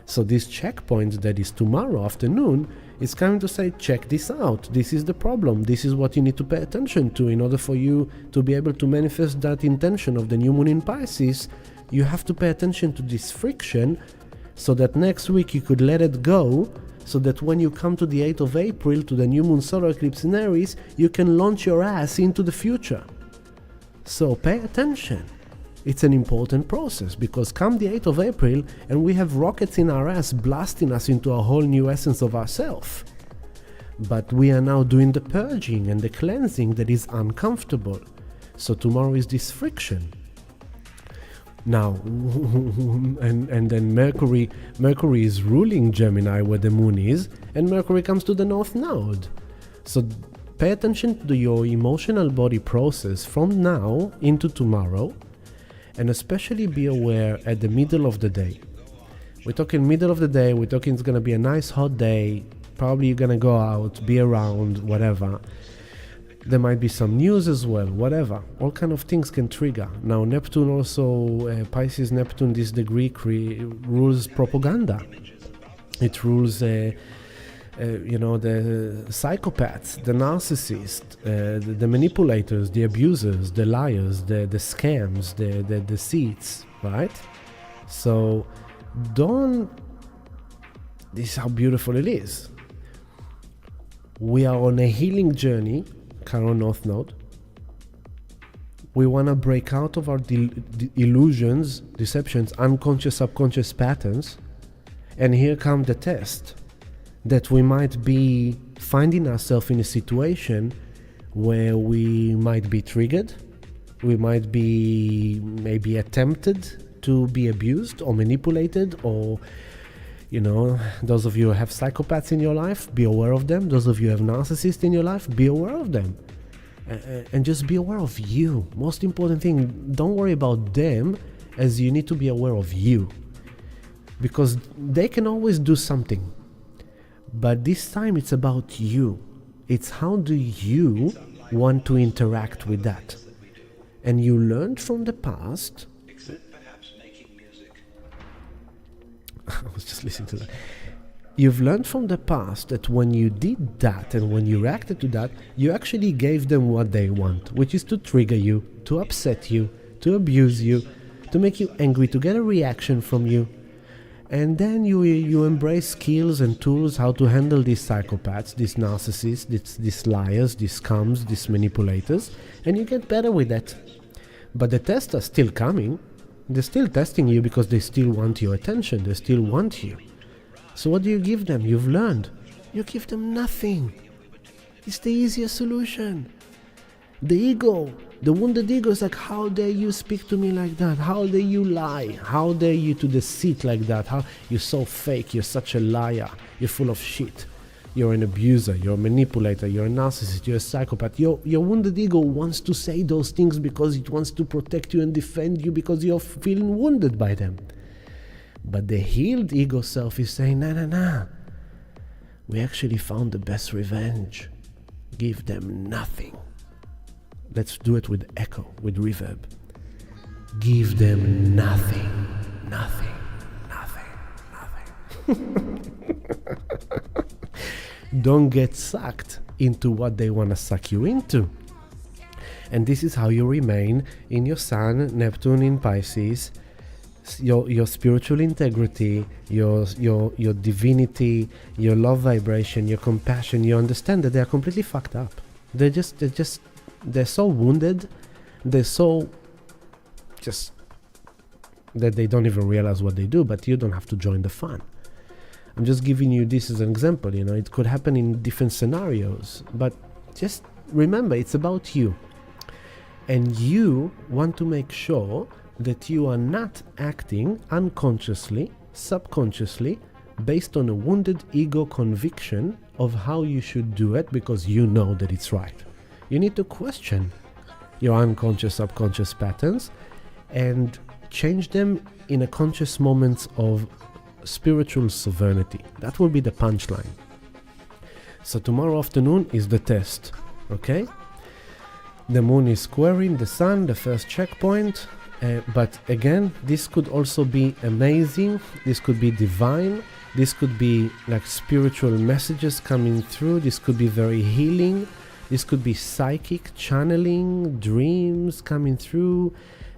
So this checkpoint that is tomorrow afternoon is coming to say, check this out, this is the problem, this is what you need to pay attention to in order for you to be able to manifest that intention of the new moon in Pisces. You have to pay attention to this friction, so that next week you could let it go, so that when you come to the 8th of April, to the new moon solar eclipse in Aries, you can launch your ass into the future. So pay attention. It's an important process, because come the 8th of April and we have rockets in our ass blasting us into a whole new essence of ourselves. But we are now doing the purging and the cleansing that is uncomfortable. So tomorrow is this friction. Now, and then Mercury is ruling Gemini where the moon is, and Mercury comes to the North Node. So pay attention to your emotional body process from now into tomorrow, and especially be aware at the middle of the day. We're talking middle of the day, we're talking it's going to be a nice hot day, probably you're going to go out, be around, whatever. There might be some news as well, whatever. All kind of things can trigger. Now Neptune also, Pisces Neptune, this degree rules propaganda. It rules, the psychopaths, the narcissists, the manipulators, the abusers, the liars, the scams, the deceits, right? So this is how beautiful it is. We are on a healing journey, Chiron North Node. We want to break out of our illusions, deceptions, unconscious, subconscious patterns. And here comes the test, that we might be finding ourselves in a situation where we might be triggered, we might be maybe attempted to be abused or manipulated, or those of you who have psychopaths in your life, be aware of them. Those of you who have narcissists in your life, be aware of them. And just be aware of you. Most important thing, don't worry about them, as you need to be aware of you. Because they can always do something. But this time it's about you. It's how do you want to interact with that. And you learned from the past. I was just listening to that. You've learned from the past that when you did that and when you reacted to that, you actually gave them what they want, which is to trigger you, to upset you, to abuse you, to make you angry, to get a reaction from you. And then you embrace skills and tools how to handle these psychopaths, these narcissists, these liars, these scums, these manipulators, and you get better with that. But the tests are still coming. They're still testing you because they still want your attention. They still want you. So what do you give them? You've learned. You give them nothing. It's the easiest solution. The ego, the wounded ego is like, how dare you speak to me like that? How dare you lie? How dare you to deceit like that? How you're so fake, you're such a liar, you're full of shit. You're an abuser, you're a manipulator, you're a narcissist, you're a psychopath. Your wounded ego wants to say those things because it wants to protect you and defend you because you're feeling wounded by them. But the healed ego self is saying, nah. We actually found the best revenge. Give them nothing. Let's do it with echo, with reverb. Give them nothing. Don't get sucked into what they want to suck you into. And this is how you remain in your Sun, Neptune in Pisces, your spiritual integrity, your divinity, your love vibration, your compassion. You understand that they are completely fucked up. They're so wounded, they're so just that they don't even realize what they do, but you don't have to join the fun. I'm just giving you this as an example, it could happen in different scenarios, but just remember, it's about you. And you want to make sure that you are not acting unconsciously, subconsciously, based on a wounded ego conviction of how you should do it because you know that it's right. You need to question your unconscious, subconscious patterns and change them in a conscious moment of spiritual sovereignty. That will be the punchline. So tomorrow afternoon is the test, okay? The moon is squaring the sun, the first checkpoint, but again, this could also be amazing, this could be divine, this could be like spiritual messages coming through, this could be very healing, this could be psychic channeling, dreams coming through,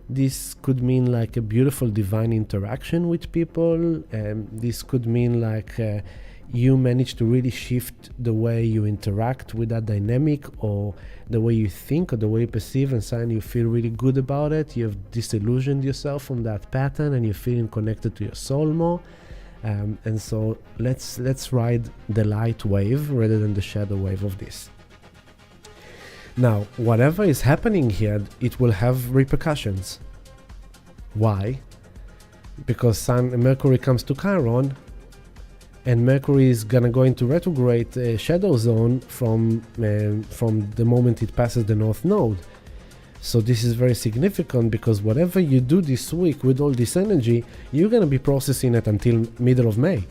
this could mean like a beautiful divine interaction with people, this could mean like you manage to really shift the way you interact with that dynamic or the way you think or the way you perceive, and suddenly you feel really good about it. You have disillusioned yourself from that pattern and you're feeling connected to your soul more. And so let's ride the light wave rather than the shadow wave of this. Now, whatever is happening here, it will have repercussions. Why? Because Mercury comes to Chiron, and Mercury is gonna go into retrograde shadow zone from the moment it passes the North Node. So this is very significant because whatever you do this week with all this energy, you're gonna be processing it until middle of May.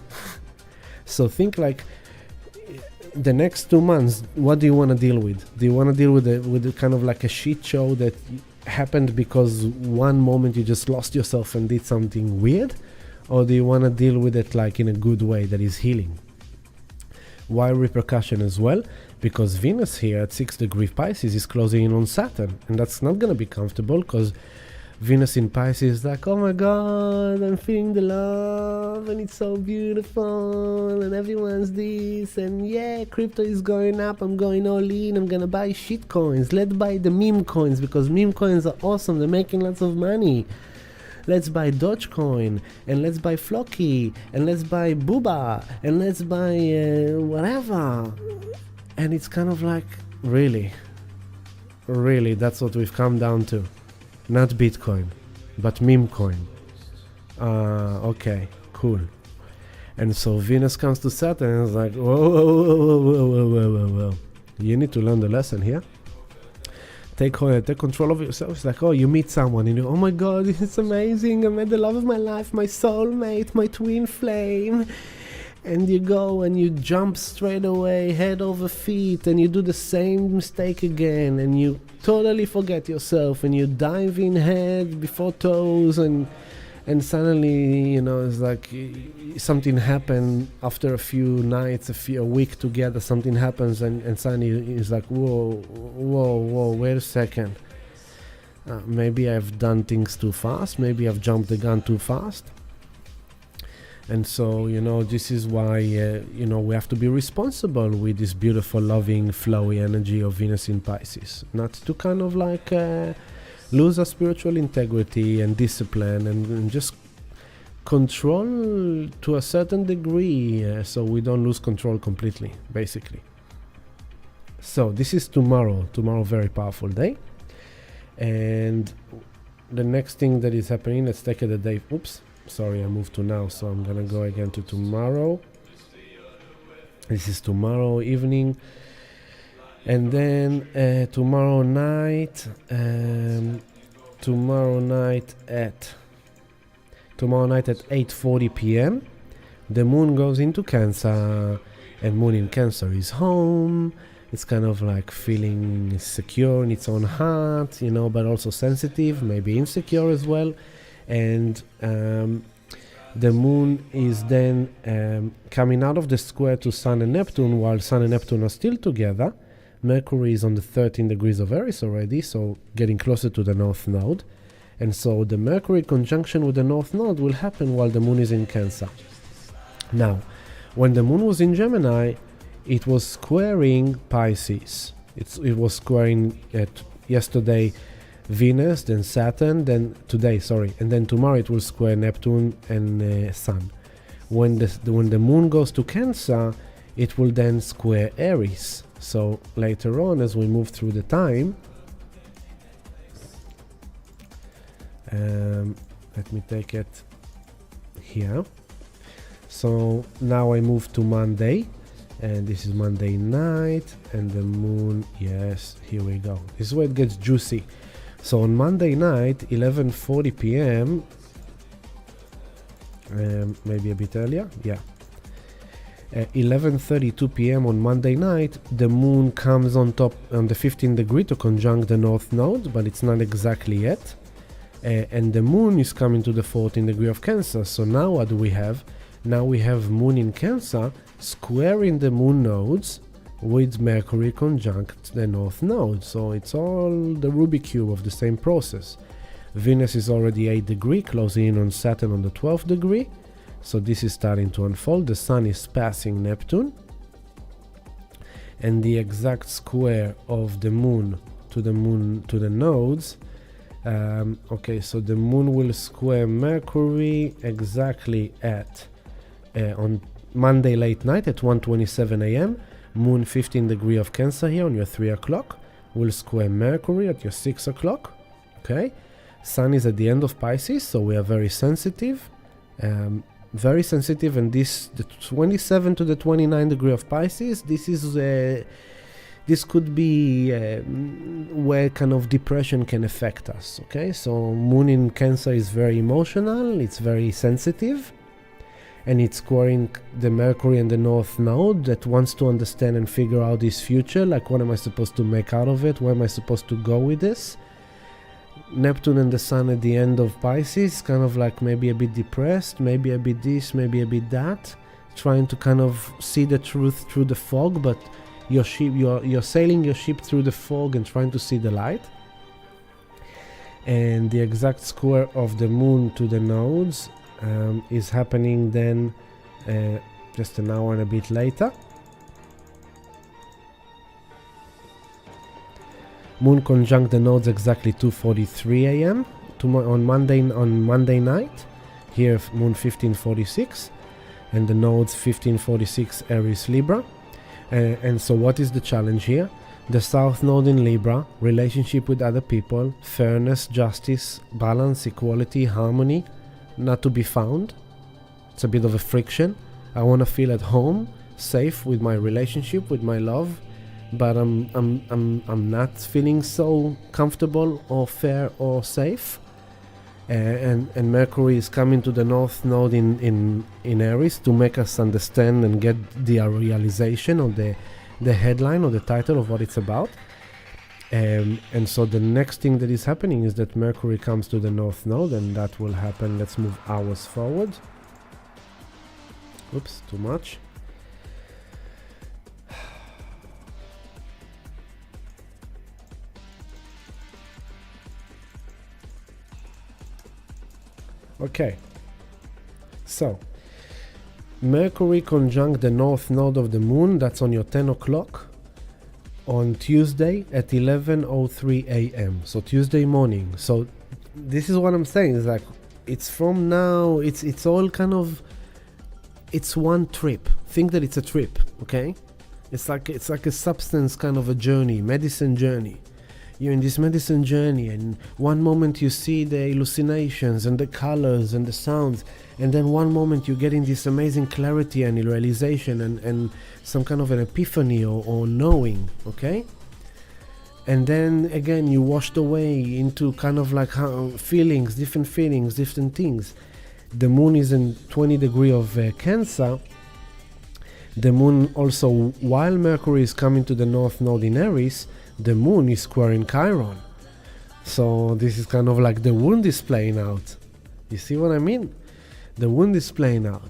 So think like the next 2 months, what do you want to deal with? Do you want to deal with a kind of like a shit show that happened because one moment you just lost yourself and did something weird? Or do you want to deal with it like in a good way that is healing? Why repercussion as well? Because Venus here at 6 degrees Pisces is closing in on Saturn, and that's not going to be comfortable because Venus in Pisces is like, oh my god, I'm feeling the love and it's so beautiful and everyone's this and yeah, crypto is going up, I'm going all in, I'm gonna buy shit coins, let's buy the meme coins because meme coins are awesome, they're making lots of money. Let's buy Dogecoin, and let's buy Flocky, and let's buy Booba, and let's buy whatever. And it's kind of like, really, that's what we've come down to. Not Bitcoin, but meme coin. Okay, cool. And so Venus comes to Saturn and it's like, whoa. You need to learn the lesson here. Take control of yourself. It's like, oh, you meet someone and you, oh my god, it's amazing, I met the love of my life, my soulmate, my twin flame. And you go and you jump straight away, head over feet, and you do the same mistake again, and you totally forget yourself, and you dive in head before toes, and suddenly, you know, it's like something happened after a few nights, a week together, something happens, and suddenly it's like, whoa, wait a second. Maybe I've done things too fast, maybe I've jumped the gun too fast. And so, you know, this is why, you know, we have to be responsible with this beautiful, loving, flowy energy of Venus in Pisces. Not to kind of like lose our spiritual integrity and discipline and just control to a certain degree so we don't lose control completely, basically. So this is tomorrow, very powerful day. And the next thing that is happening, let's take it a day. Oops. Sorry, I moved to now, so I'm gonna go again to tomorrow. This is tomorrow evening, and then tomorrow night at 8:40 p.m. the moon goes into Cancer, and moon in Cancer is home. It's kind of like feeling secure in its own heart, you know, but also sensitive, maybe insecure as well. And the moon is then coming out of the square to Sun and Neptune, while Sun and Neptune are still together. Mercury is on the 13 degrees of Aries already, so getting closer to the North Node. And so the Mercury conjunction with the North Node will happen while the moon is in Cancer. Now, when the moon was in Gemini, it was squaring Pisces. It was squaring at yesterday Venus, then Saturn, then today, and then tomorrow it will square Neptune and Sun. When the moon goes to Cancer, it will then square Aries. So later on, as we move through the time, Let me take it here. So now I move to Monday, and this is Monday night, and the moon, yes, here we go. This is where it gets juicy. So on Monday night, 11:40 p.m., maybe a bit earlier, yeah. 11:32 p.m. on Monday night, the moon comes on top on the 15th degree to conjunct the north node, but it's not exactly yet. And the moon is coming to the 14th degree of Cancer. So now what do we have? Now we have moon in Cancer squaring the moon nodes with Mercury conjunct the north node. So it's all the Rubik cube of the same process. Venus is already 8 degree, closing in on Saturn on the 12th degree. So this is starting to unfold. The sun is passing Neptune. And the exact square of the moon to the nodes. Okay, so the moon will square Mercury exactly at on Monday late night at 1:27 a.m. Moon 15 degree of Cancer here on your 3 o'clock. Will square Mercury at your 6 o'clock. Okay. Sun is at the end of Pisces, so we are very sensitive. And this, the 27 to the 29 degree of Pisces, this could be where kind of depression can affect us. Okay, so moon in Cancer is very emotional, it's very sensitive, and it's squaring the Mercury and the north node that wants to understand and figure out this future, like what am I supposed to make out of it, where am I supposed to go with this. Neptune and the sun at the end of Pisces, kind of like maybe a bit depressed, maybe a bit this, maybe a bit that, trying to kind of see the truth through the fog, but you're sailing your ship through the fog and trying to see the light. And the exact square of the moon to the nodes is happening then just an hour and a bit later. Moon conjunct the nodes exactly 2:43 a.m. on Monday night. Here moon 15:46 and the nodes 15:46 Aries Libra. And so what is the challenge here? The south node in Libra, relationship with other people, fairness, justice, balance, equality, harmony, not to be found. It's a bit of a friction. I want to feel at home, safe with my relationship, with my love, but I'm not feeling so comfortable or fair or safe. And Mercury is coming to the north node in Aries to make us understand and get the realization of the headline or the title of what it's about. And so the next thing that is happening is that Mercury comes to the north node, and that will happen. Let's move hours forward. Oops, too much. Okay, so Mercury conjunct the north node of the moon, that's on your 10 o'clock on Tuesday at 11:03 a.m. So Tuesday morning. So this is what I'm saying, is like it's from now, it's all kind of, it's one trip. Think that it's a trip, okay? It's like a substance kind of a journey, medicine journey. You're in this medicine journey, and one moment you see the hallucinations and the colors and the sounds, and then one moment you get in this amazing clarity and realization and some kind of an epiphany or knowing, okay? And then again you washed away into kind of like feelings, different things. The moon is in 20 degree of Cancer. The moon also, while Mercury is coming to the north node in Aries, the moon is squaring Chiron. So this is kind of like the wound is playing out. You see what I mean? The wound is playing out.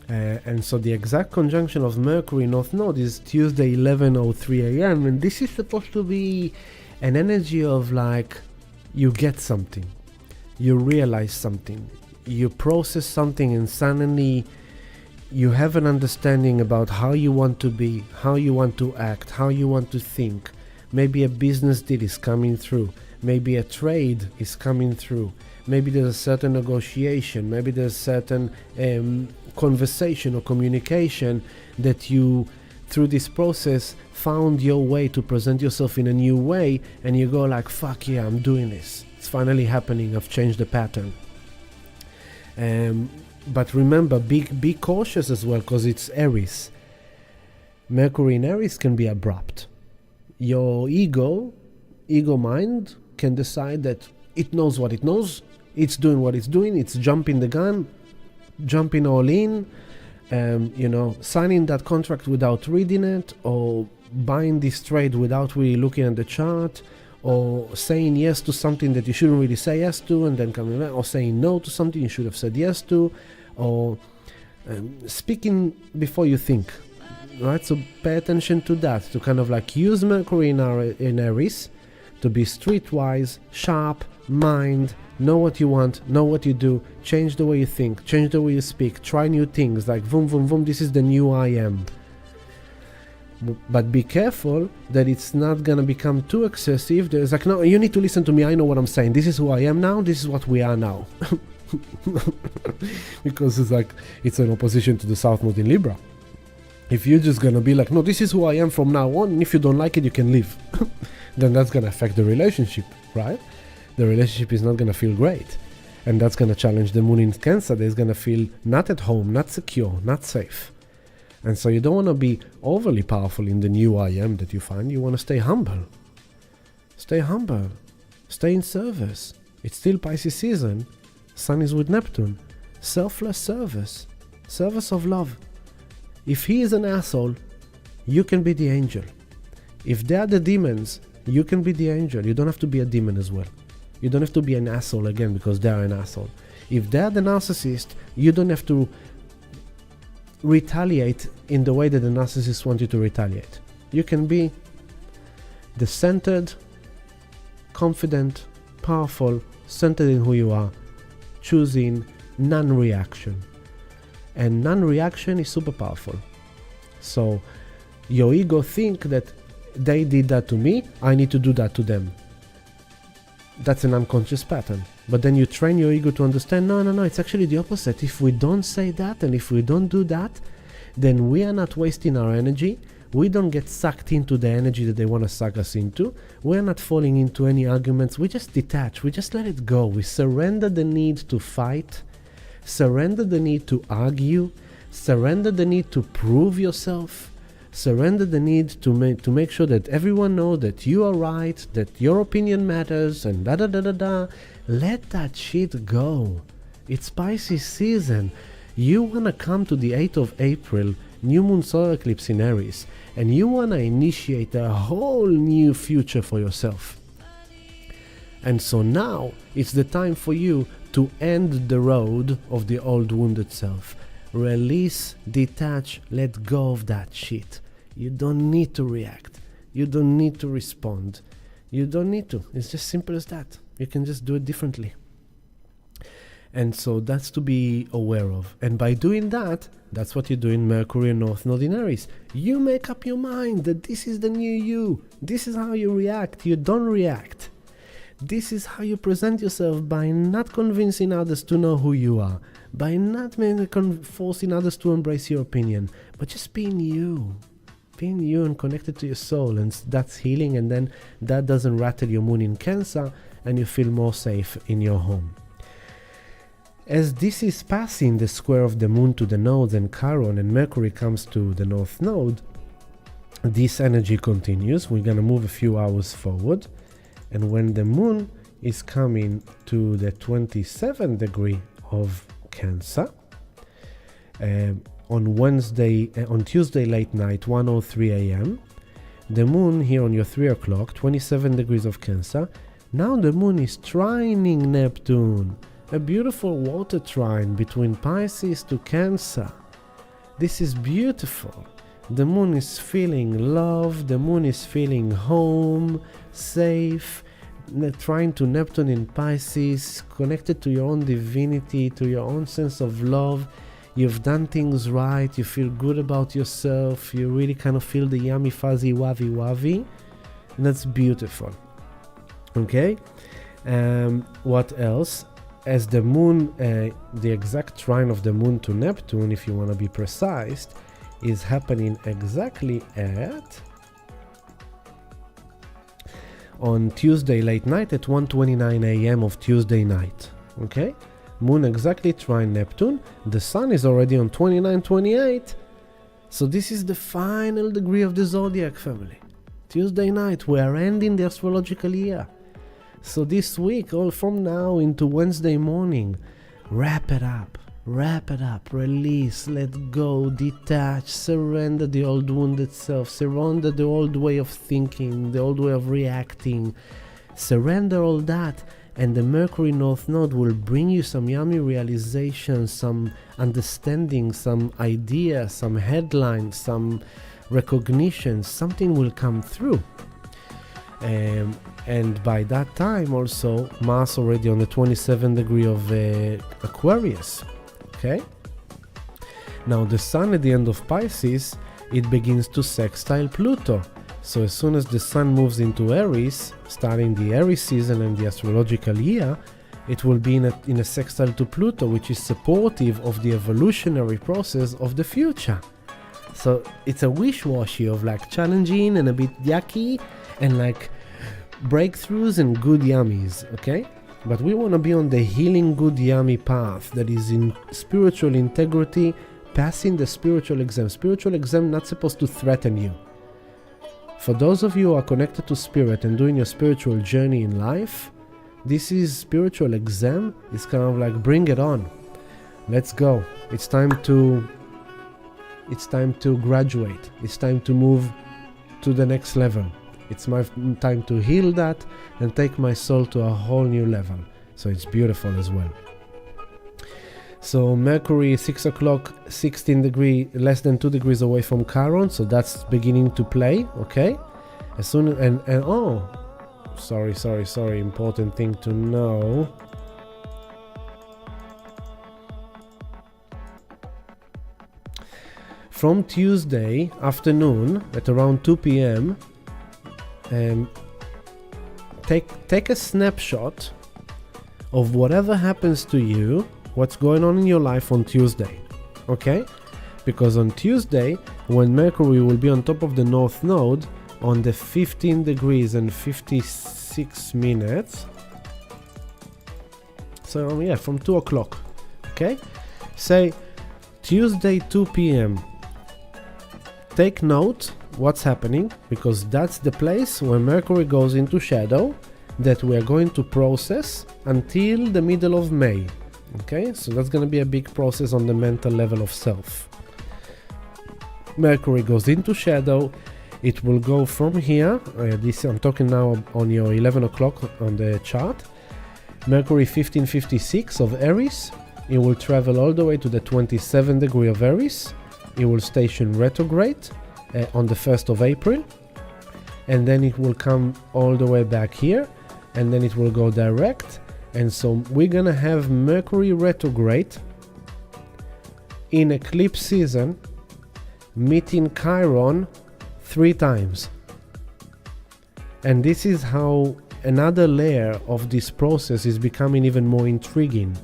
And so the exact conjunction of Mercury north node is Tuesday 11:03 a.m. And this is supposed to be an energy of like, you get something, you realize something, you process something, and suddenly you have an understanding about how you want to be, how you want to act, how you want to think. Maybe a business deal is coming through. Maybe a trade is coming through. Maybe there's a certain negotiation. Maybe there's certain conversation or communication that you through this process found your way to present yourself in a new way, and you go like, fuck yeah, I'm doing this. It's finally happening. I've changed the pattern. But remember, be cautious as well, because it's Aries. Mercury in Aries can be abrupt. Your ego mind can decide that it knows what it knows, it's doing what it's doing, it's jumping the gun, jumping all in, signing that contract without reading it, or buying this trade without really looking at the chart, or saying yes to something that you shouldn't really say yes to, and then coming back, or saying no to something you should have said yes to, or speaking before you think. Right, so pay attention to that, to kind of like use Mercury in Aries to be streetwise, sharp, mind, know what you want, know what you do, change the way you think, change the way you speak, try new things, like boom, boom, boom, this is the new I am. But be careful that it's not gonna become too excessive. There's like, no, you need to listen to me, I know what I'm saying, this is who I am now, this is what we are now. Because it's like, it's an opposition to the South Node in Libra. If you're just gonna be like, no, this is who I am from now on, and if you don't like it, you can leave, then that's gonna affect the relationship, right? The relationship is not gonna feel great, and that's gonna challenge the moon in Cancer. There's gonna feel not at home, not secure, not safe. And so you don't want to be overly powerful in the new I am that you find. You want to stay humble. Stay humble. Stay in service. It's still Pisces season. Sun is with Neptune. Selfless service. Service of love. If he is an asshole, you can be the angel. If they are the demons, you can be the angel. You don't have to be a demon as well. You don't have to be an asshole again because they are an asshole. If they are the narcissist, you don't have to retaliate in the way that the narcissist wants you to retaliate. You can be the centered, confident, powerful, centered in who you are, choosing non-reaction. And non-reaction is super powerful. So your ego think that they did that to me, I need to do that to them. That's an unconscious pattern. But then you train your ego to understand, no, it's actually the opposite. If we don't say that, and if we don't do that, then we are not wasting our energy. We don't get sucked into the energy that they want to suck us into. We're not falling into any arguments. We just detach. We just let it go. We surrender the need to fight, surrender the need to argue, surrender the need to prove yourself, surrender the need to make sure that everyone knows that you are right, that your opinion matters, and da-da-da-da-da. Let that shit go. It's Pisces season. You want to come to the 8th of April, new moon solar eclipse in Aries, and you want to initiate a whole new future for yourself. And so now it's the time for you to end the road of the old wounded self. Release, detach, let go of that shit. You don't need to react. You don't need to respond. You don't need to. It's just simple as that. You can just do it differently. And so that's to be aware of. And by doing that, that's what you do in Mercury and North Node in Aries. You make up your mind that this is the new you. This is how you react. You don't react. This is how you present yourself, by not convincing others to know who you are, by not forcing others to embrace your opinion, but just being you and connected to your soul. And that's healing, and then that doesn't rattle your moon in Cancer, and you feel more safe in your home. As this is passing the square of the moon to the nodes, and Chiron and Mercury comes to the North Node, this energy continues. We're going to move a few hours forward. And when the moon is coming to the 27th degree of Cancer, on Tuesday late night, 1:03 a.m., the moon here on your 3 o'clock, 27 degrees of Cancer, now the moon is trining Neptune, a beautiful water trine between Pisces to Cancer. This is beautiful. The moon is feeling love, the moon is feeling home, safe, trine to Neptune in Pisces, connected to your own divinity, to your own sense of love. You've done things right, you feel good about yourself, you really kind of feel the yummy, fuzzy, wavy, and that's beautiful. Okay? What else? As the moon, the exact trine of the moon to Neptune, if you want to be precise, is happening exactly on Tuesday late night at 1:29 a.m. of Tuesday night. Okay? Moon exactly trine Neptune. The Sun is already on 29-28. So this is the final degree of the zodiac family. Tuesday night, we are ending the astrological year. So this week, all from now into Wednesday morning, wrap it up, release, let go, detach, surrender the old wounded self, surrender the old way of thinking, the old way of reacting, surrender all that, and the Mercury North Node will bring you some yummy realizations, some understanding, some ideas, some headlines, some recognition. Something will come through. And by that time also, Mars already on the 27th degree of Aquarius. Okay? Now the Sun at the end of Pisces, it begins to sextile Pluto. So as soon as the Sun moves into Aries, starting the Aries season and the astrological year, it will be in a sextile to Pluto, which is supportive of the evolutionary process of the future. So it's a wish-washy of like challenging and a bit yucky and like breakthroughs and good yummies, okay? But we want to be on the healing good yummy path that is in spiritual integrity, passing the spiritual exam. Spiritual exam not supposed to threaten you. For those of you who are connected to spirit and doing your spiritual journey in life, this is spiritual exam. It's kind of like bring it on. Let's go. It's time to graduate. It's time to move to the next level. It's my time to heal that and take my soul to a whole new level. So it's beautiful as well. So Mercury 6 o'clock, 16 degree, less than 2 degrees away from Chiron. So that's beginning to play, okay? As soon and oh, sorry, important thing to know. From Tuesday afternoon at around 2 p.m., take a snapshot of whatever happens to you, what's going on in your life on Tuesday, okay? Because on Tuesday, when Mercury will be on top of the North Node on the 15 degrees and 56 minutes, so yeah, from 2 o'clock, okay? Say Tuesday 2 p.m. Take note what's happening, because that's the place where Mercury goes into shadow that we are going to process until the middle of May. Okay, so that's going to be a big process on the mental level of self. Mercury goes into shadow. It will go from here. I'm talking now on your 11 o'clock on the chart. Mercury 1556 of Aries. It will travel all the way to the 27th degree of Aries. It will station retrograde on the 1st of April. And then it will come all the way back here. And then it will go direct. And so we're gonna have Mercury retrograde in eclipse season meeting Chiron 3 times. And this is how another layer of this process is becoming even more intriguing.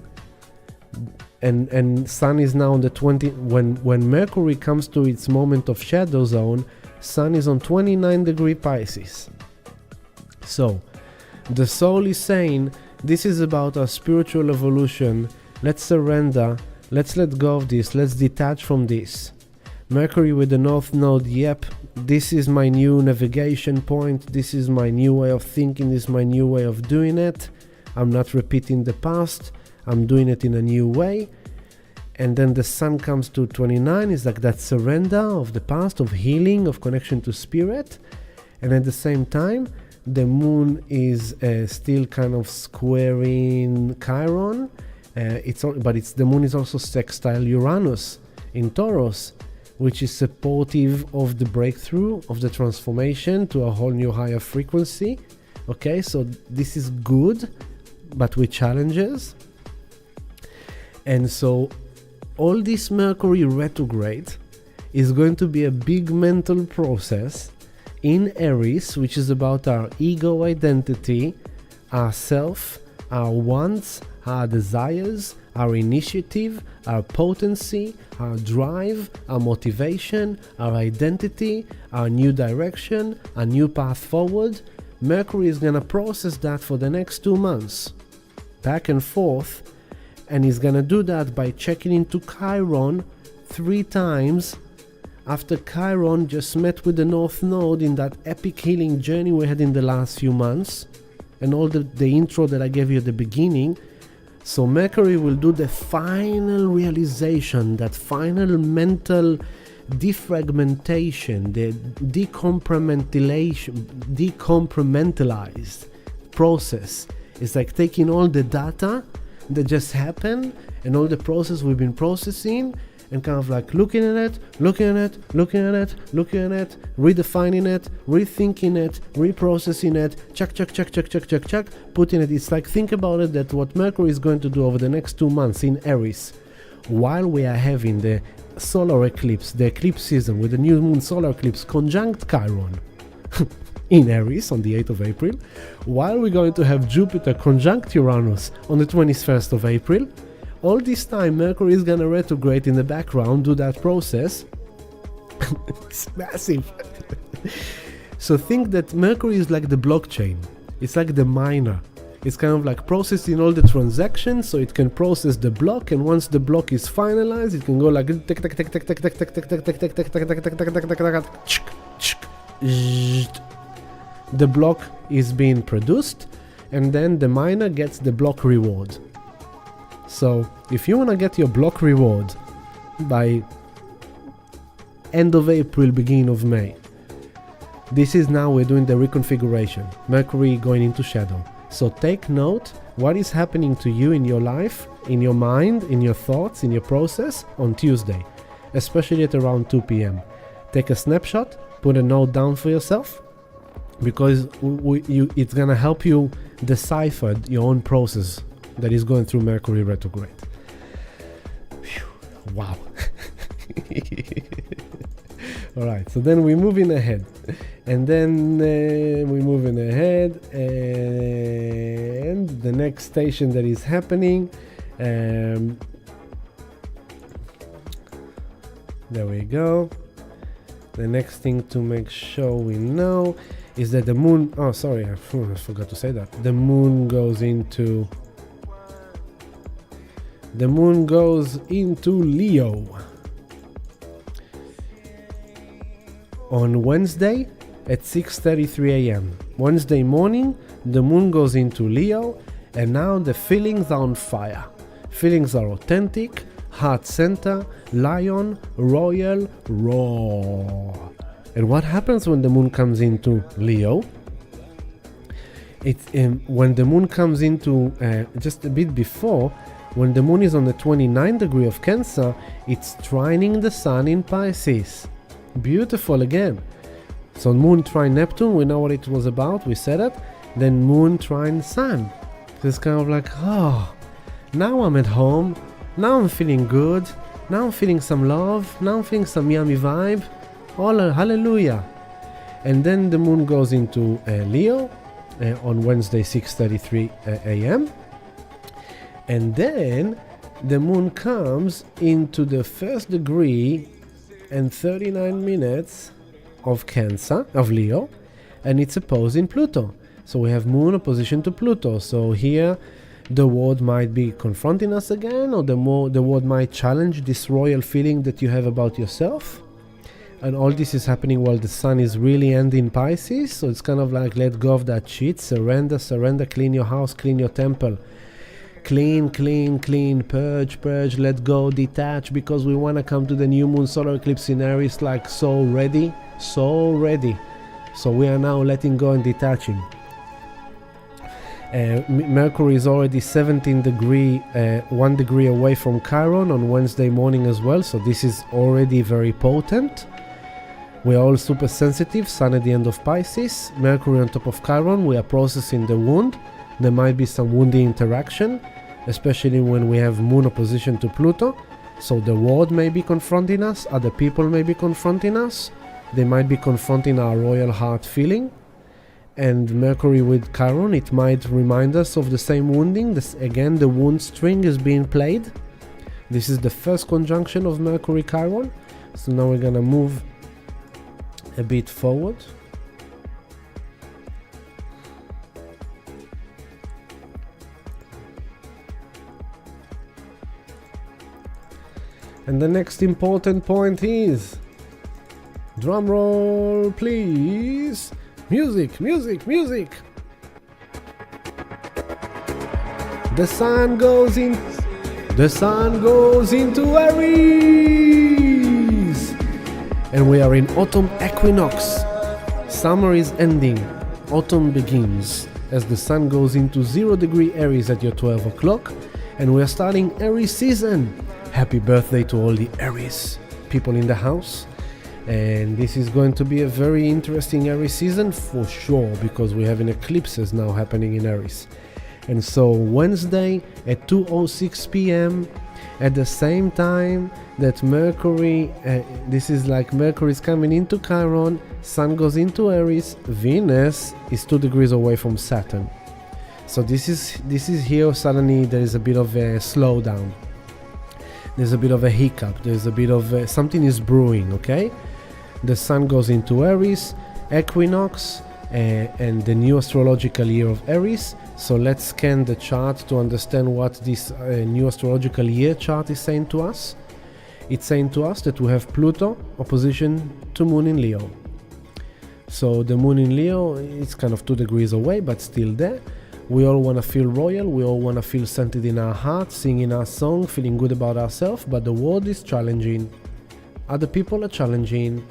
And Sun is now on the 20, when Mercury comes to its moment of shadow zone, Sun is on 29 degree Pisces. So the soul is saying, this is about our spiritual evolution. Let's surrender. Let's let go of this. Let's detach from this. Mercury with the North Node. Yep, this is my new navigation point. This is my new way of thinking. This is my new way of doing it. I'm not repeating the past. I'm doing it in a new way. And then the Sun comes to 29. It's like that surrender of the past, of healing, of connection to spirit. And at the same time, the Moon is still kind of squaring Chiron. The Moon is also sextile Uranus in Taurus, which is supportive of the breakthrough, of the transformation to a whole new higher frequency. Okay, so this is good, but with challenges. And so all this Mercury retrograde is going to be a big mental process in Aries, which is about our ego identity, our self, our wants, our desires, our initiative, our potency, our drive, our motivation, our identity, our new direction, our new path forward. Mercury is going to process that for the next 2 months, back and forth, and he's going to do that by checking into Chiron 3 times after Chiron just met with the North Node in that epic healing journey we had in the last few months, and all the intro that I gave you at the beginning. So Mercury will do the final realization, that final mental defragmentation, the decompartmentalized process. It's like taking all the data that just happened and all the process we've been processing and kind of like looking at it, redefining it, rethinking it, reprocessing it, check, putting it. It's like, think about it, that what Mercury is going to do over the next 2 months in Aries, while we are having the solar eclipse, the eclipse season with the new moon solar eclipse conjunct Chiron in Aries on the 8th of April, while we're going to have Jupiter conjunct Uranus on the 21st of April. All this time Mercury is gonna retrograde in the background, do that process. It's massive. So think that Mercury is like the blockchain. It's like the miner. It's kind of like processing all the transactions, so it can process the block, and once the block is finalized, it can go like the block is being produced, and then the miner gets the block reward. So if you want to get your block reward by end of April, beginning of May, this is now we're doing the reconfiguration, Mercury going into shadow. So take note what is happening to you in your life, in your mind, in your thoughts, in your process on Tuesday, especially at around 2 p.m. Take a snapshot, put a note down for yourself, because it's gonna help you decipher your own process that is going through Mercury retrograde. Whew, wow. Alright, so then we're moving ahead. And then we're moving ahead, and the next station that is happening, there we go. The next thing to make sure we know is that the moon, oh sorry, I forgot to say that. The moon goes into Leo on Wednesday at 6:33 a.m. Wednesday morning, the moon goes into Leo, and now the feelings are on fire. Feelings are authentic, heart center, lion, royal, raw. And what happens when the moon comes into Leo? It's when the moon comes into just a bit before, when the moon is on the 29th degree of Cancer, it's trining the sun in Pisces. Beautiful again. So moon trine Neptune, we know what it was about, we said it. Then moon trine sun. It's kind of like, oh, now I'm at home, now I'm feeling good, now I'm feeling some love, now I'm feeling some yummy vibe. All hallelujah. And then the moon goes into Leo on Wednesday 6:33 a.m. And then the moon comes into the 1st degree and 39 minutes of Cancer, of Leo, and it's opposing Pluto. So we have moon opposition to Pluto. So here the world might be confronting us again, or the world might challenge this royal feeling that you have about yourself. And all this is happening while the sun is really ending Pisces. So it's kind of like, let go of that shit, surrender, clean your house, clean your temple. Clean, purge, let go, detach, because we want to come to the new moon solar eclipse in Aries like so ready. So we are now letting go and detaching. Mercury is already 17 degree, 1 degree away from Chiron on Wednesday morning as well, so this is already very potent. We are all super sensitive, sun at the end of Pisces, Mercury on top of Chiron, we are processing the wound. There might be some woundy interaction, especially when we have moon opposition to Pluto. So the world may be confronting us, other people may be confronting us, they might be confronting our royal heart feeling. and Mercury with Chiron, it might remind us of the same wounding. Again, the wound string is being played. This is the first conjunction of Mercury Chiron. So now we're gonna move a bit forward. And the next important point is, drum roll please, music, music, music. The sun goes into Aries, and we are in autumn equinox. Summer is ending, autumn begins as the sun goes into 0° Aries at your 12 o'clock, and we are starting Aries season. Happy birthday to all the Aries people in the house. And this is going to be a very interesting Aries season for sure, because we have an eclipses now happening in Aries. And so Wednesday at 2:06 p.m. at the same time that Mercury, this is like Mercury is coming into Chiron, Sun goes into Aries, Venus is 2 degrees away from Saturn. So this is here suddenly there is a bit of a slowdown. There's a bit of a hiccup, there's a bit of something is brewing, okay? The sun goes into Aries, equinox, and the new astrological year of Aries. So let's scan the chart to understand what this new astrological year chart is saying to us. It's saying to us that we have Pluto opposition to Moon in Leo. So the Moon in Leo, it's kind of 2 degrees away, but still there. We all want to feel royal, we all want to feel centered in our heart, singing our song, feeling good about ourselves, but the world is challenging. Other people are challenging.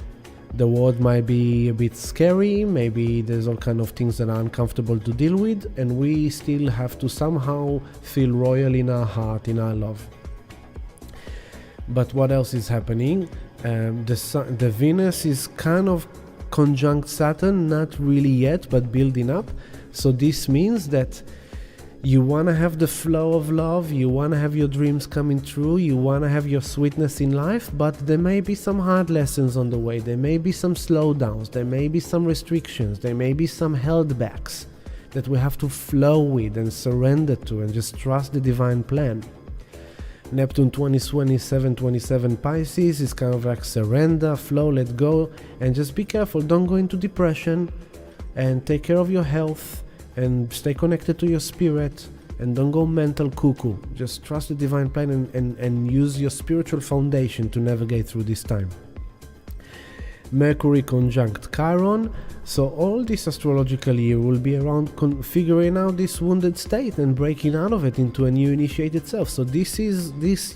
The world might be a bit scary, maybe there's all kind of things that are uncomfortable to deal with, and we still have to somehow feel royal in our heart, in our love. But what else is happening? The Venus is kind of conjunct Saturn, not really yet, but building up. So this means that you want to have the flow of love, you want to have your dreams coming true, you want to have your sweetness in life, but there may be some hard lessons on the way, there may be some slowdowns, there may be some restrictions, there may be some held backs that we have to flow with and surrender to and just trust the divine plan. Neptune 27 Pisces is kind of like surrender, flow, let go, and just be careful, don't go into depression, and take care of your health and stay connected to your spirit, and don't go mental cuckoo. Just trust the divine plan and use your spiritual foundation to navigate through this time. Mercury conjunct Chiron, so all this astrological year will be around figuring out this wounded state and breaking out of it into a new initiated self. So this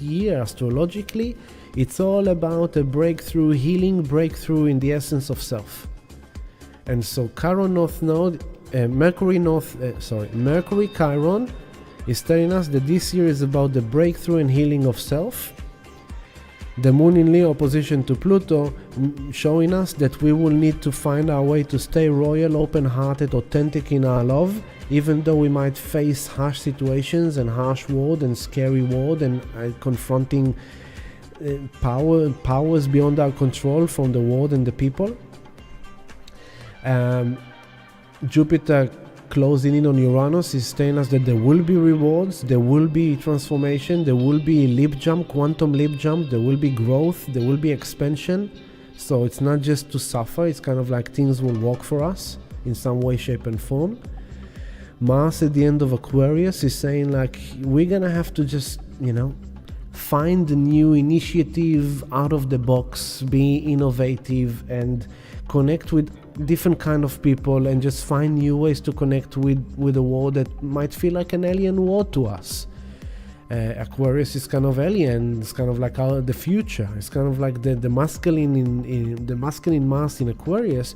year astrologically, it's all about a breakthrough, healing breakthrough in the essence of self. And so Chiron North Node, Mercury Chiron is telling us that this year is about the breakthrough and healing of self. The Moon in Leo opposition to Pluto showing us that we will need to find our way to stay royal, open-hearted, authentic in our love, even though we might face harsh situations and harsh world and scary world and confronting powers beyond our control from the world and the people. Jupiter closing in on Uranus is telling us that there will be rewards, there will be transformation, there will be leap jump, quantum leap jump, there will be growth, there will be expansion. So it's not just to suffer, it's kind of like things will work for us in some way, shape and form. Mars at the end of Aquarius is saying like we're gonna have to just, find a new initiative out of the box, be innovative and connect with different kind of people and just find new ways to connect with a world that might feel like an alien world to us. Aquarius is kind of alien, it's kind of like the future, it's kind of like the masculine in the masculine Mars in Aquarius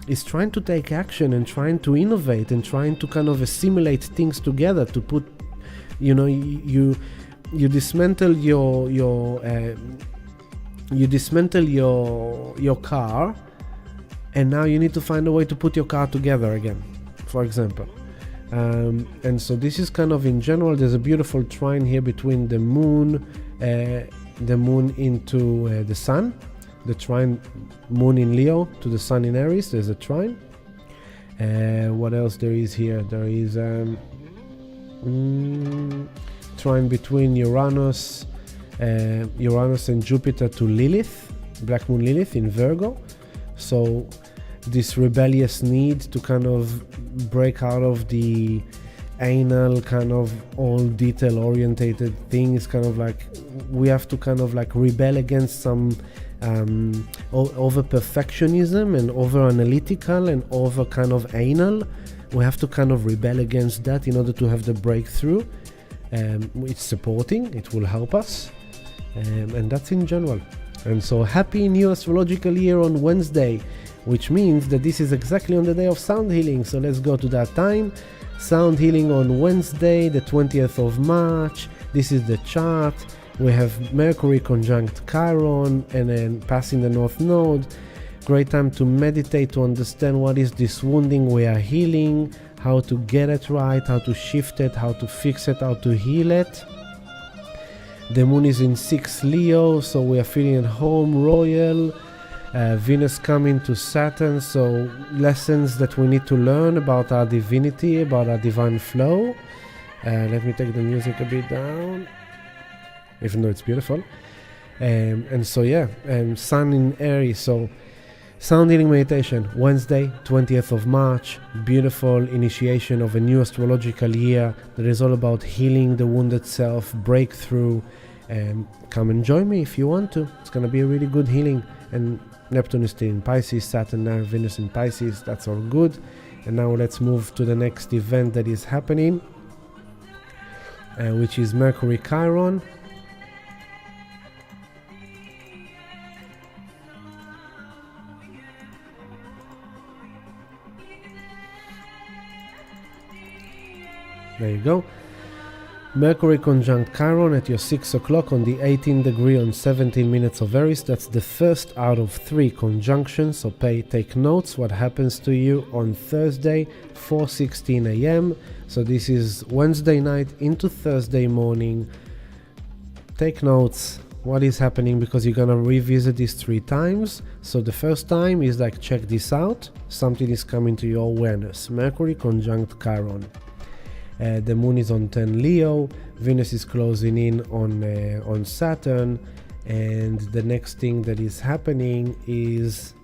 is trying to take action and trying to innovate and trying to kind of assimilate things together to put, you dismantle your car, and now you need to find a way to put your car together again, for example. And so this is kind of in general, there's a beautiful trine here between the moon into the sun, the trine moon in Leo to the sun in Aries, there's a trine. What else there is here? There is trine between Uranus and Jupiter to Lilith, Black Moon Lilith in Virgo. So this rebellious need to kind of break out of the anal kind of all detail orientated things, kind of like we have to kind of like rebel against some over perfectionism and over analytical and over kind of anal. We have to kind of rebel against that in order to have the breakthrough. It's supporting, it will help us, and that's in general. And so happy new astrological year on Wednesday, which means that this is exactly on the day of sound healing. So let's go to that time. Sound healing on Wednesday, the 20th of March. This is the chart. We have Mercury conjunct Chiron and then passing the North Node. Great time to meditate, to understand what is this wounding we are healing, how to get it right, how to shift it, how to fix it, how to heal it. The moon is in 6 Leo, so we are feeling at home, royal. Venus coming to Saturn, so lessons that we need to learn about our divinity, about our divine flow. Let me take the music a bit down, even though it's beautiful. And so yeah, Sun in Aries, so sound healing meditation, Wednesday, 20th of March, beautiful initiation of a new astrological year that is all about healing the wounded self, breakthrough. Come and join me if you want to. It's going to be a really good healing. And Neptune is still in Pisces, Saturn now, Venus in Pisces, that's all good. And now let's move to the next event that is happening, which is Mercury Chiron. There you go. Mercury conjunct Chiron at your 6 o'clock on the 18th degree on 17 minutes of Aries. That's the first out of 3 conjunctions, so take notes what happens to you on Thursday, 4:16 a.m. So this is Wednesday night into Thursday morning. Take notes what is happening, because you're gonna revisit this 3 times. So the first time is like, check this out, something is coming to your awareness. Mercury conjunct Chiron. The moon is on 10 Leo, Venus is closing in on Saturn, and the next thing that is happening is,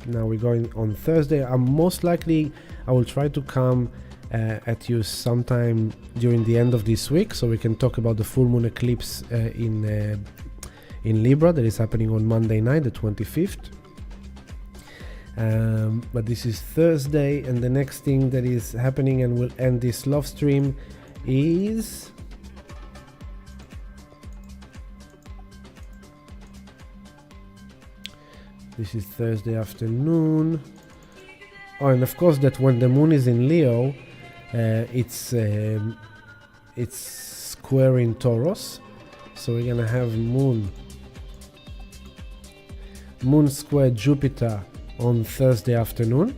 now we're going on Thursday. I will try to come at you sometime during the end of this week, so we can talk about the full moon eclipse in Libra that is happening on Monday night, the 25th. But this is Thursday, and the next thing that is happening and will end this love stream is this is Thursday afternoon. Oh, and of course that when the moon is in Leo, it's square in Taurus, so we're gonna have moon square Jupiter on Thursday afternoon.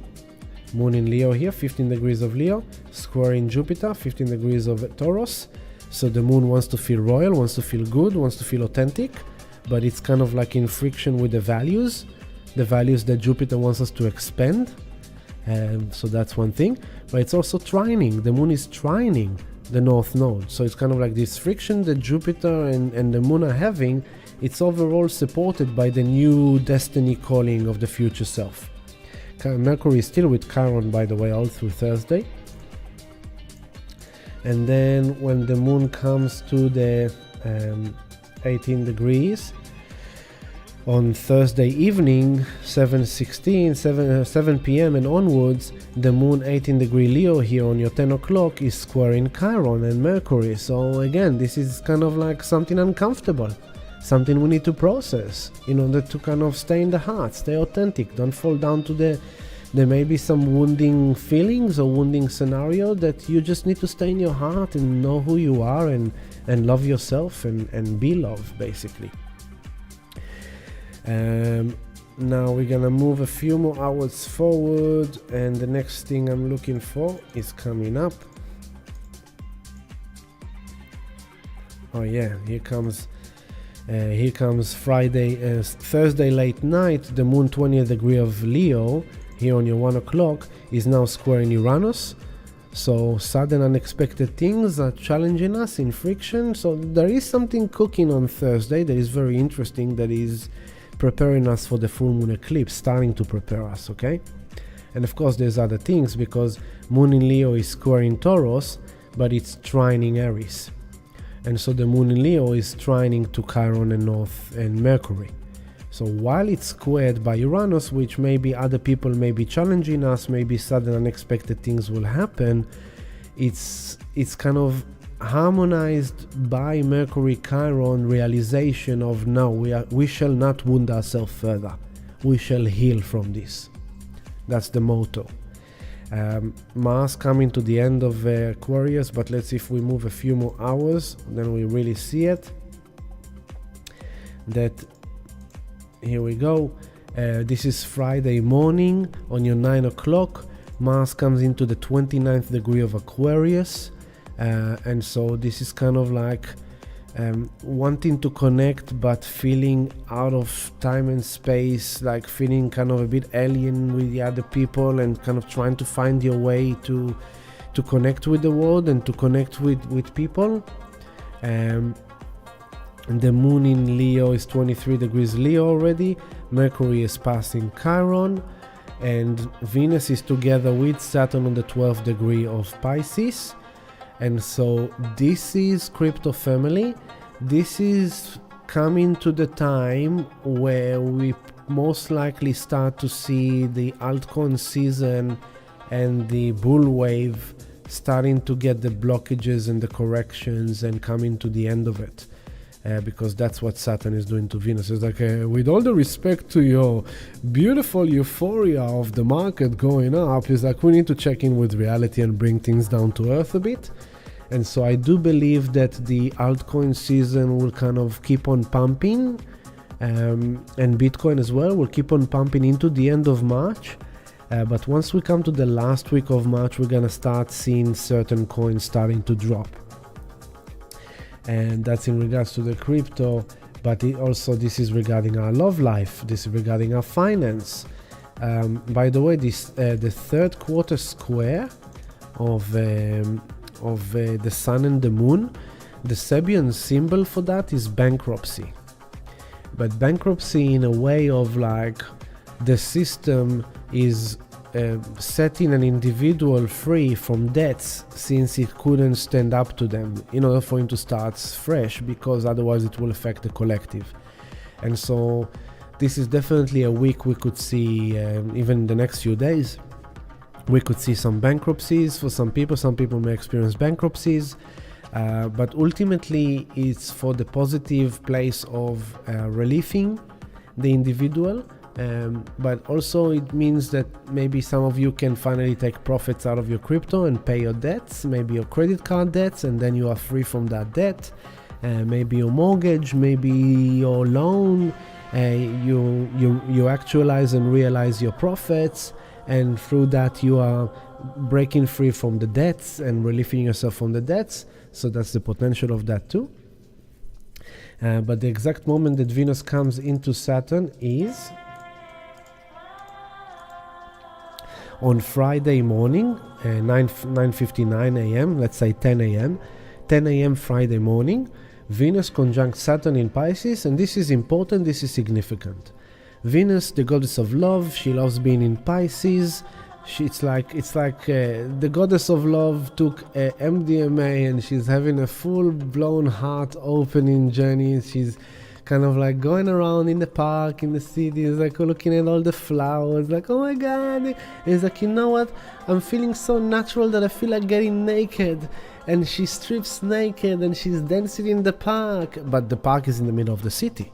Moon in Leo here, 15 degrees of Leo, square in Jupiter, 15 degrees of Taurus. So the moon wants to feel royal, wants to feel good, wants to feel authentic, but it's kind of like in friction with the values that Jupiter wants us to expand. So that's one thing, but it's also trining. The moon is trining the North Node. So it's kind of like this friction that Jupiter and the moon are having. It's overall supported by the new destiny calling of the future self. Mercury is still with Chiron, by the way, all through Thursday. And then when the moon comes to the 18 degrees on Thursday evening, 7 p.m. and onwards, the moon 18 degree Leo here on your 10 o'clock is squaring Chiron and Mercury. So again, this is kind of like something uncomfortable. Something we need to process in order to kind of stay in the heart, stay authentic, don't fall down to there may be some wounding feelings or wounding scenario that you just need to stay in your heart and know who you are and love yourself and be loved, basically. Now we're gonna move a few more hours forward, and the next thing I'm looking for is coming up. Oh yeah, here comes Thursday late night, the moon 20th degree of Leo here on your 1 o'clock is now squaring Uranus. So sudden unexpected things are challenging us in friction. So there is something cooking on Thursday that is very interesting, that is preparing us for the full moon eclipse, starting to prepare us, okay? And of course there's other things, because moon in Leo is squaring Taurus, but it's trining Aries. And so the moon in Leo is trining to Chiron and North and Mercury. So while it's squared by Uranus, which maybe other people may be challenging us, maybe sudden unexpected things will happen, it's kind of harmonized by Mercury Chiron realization of, no, we shall not wound ourselves further. We shall heal from this. That's the motto. Mars coming to the end of Aquarius, but let's see if we move a few more hours, then we really see it. That, here we go. This is Friday morning on your 9 o'clock. Mars comes into the 29th degree of Aquarius. And so this is kind of like wanting to connect, but feeling out of time and space, like feeling kind of a bit alien with the other people, and kind of trying to find your way to connect with the world and to connect with people. The moon in Leo is 23 degrees Leo already. Mercury is passing Chiron, and Venus is together with Saturn on the 12th degree of Pisces. And so this is crypto family. This is coming to the time where we most likely start to see the altcoin season and the bull wave starting to get the blockages and the corrections and coming to the end of it. Because that's what Saturn is doing to Venus. It's like, with all the respect to your beautiful euphoria of the market going up, it's like we need to check in with reality and bring things down to earth a bit. And so I do believe that the altcoin season will kind of keep on pumping, and Bitcoin as well will keep on pumping into the end of March. But once we come to the last week of March, we're gonna start seeing certain coins starting to drop. And that's in regards to the crypto, but this is regarding our love life, this is regarding our finance. By the way, this the third quarter square of the sun and the moon, the Sabian symbol for that is bankruptcy. But bankruptcy in a way of like the system is setting an individual free from debts since it couldn't stand up to them in order for him to start fresh, because otherwise it will affect the collective. And so this is definitely a week we could see, even the next few days, we could see some bankruptcies for some people. Some people may experience bankruptcies, but ultimately it's for the positive place of relieving the individual. But also it means that maybe some of you can finally take profits out of your crypto and pay your debts, maybe your credit card debts, and then you are free from that debt. Maybe your mortgage, maybe your loan, you actualize and realize your profits, and through that you are breaking free from the debts and relieving yourself from the debts. So that's the potential of that too. But the exact moment that Venus comes into Saturn is on Friday morning, 9:59 a.m., let's say 10 a.m. 10 a.m. Friday morning, Venus conjunct Saturn in Pisces, and this is important, this is significant. Venus, the goddess of love, she loves being in Pisces. It's like the goddess of love took MDMA and she's having a full-blown heart-opening journey. She's kind of like going around in the park, in the city, it's like looking at all the flowers, like, oh my god. It's like, you know what, I'm feeling so natural that I feel like getting naked. And she strips naked and she's dancing in the park, but the park is in the middle of the city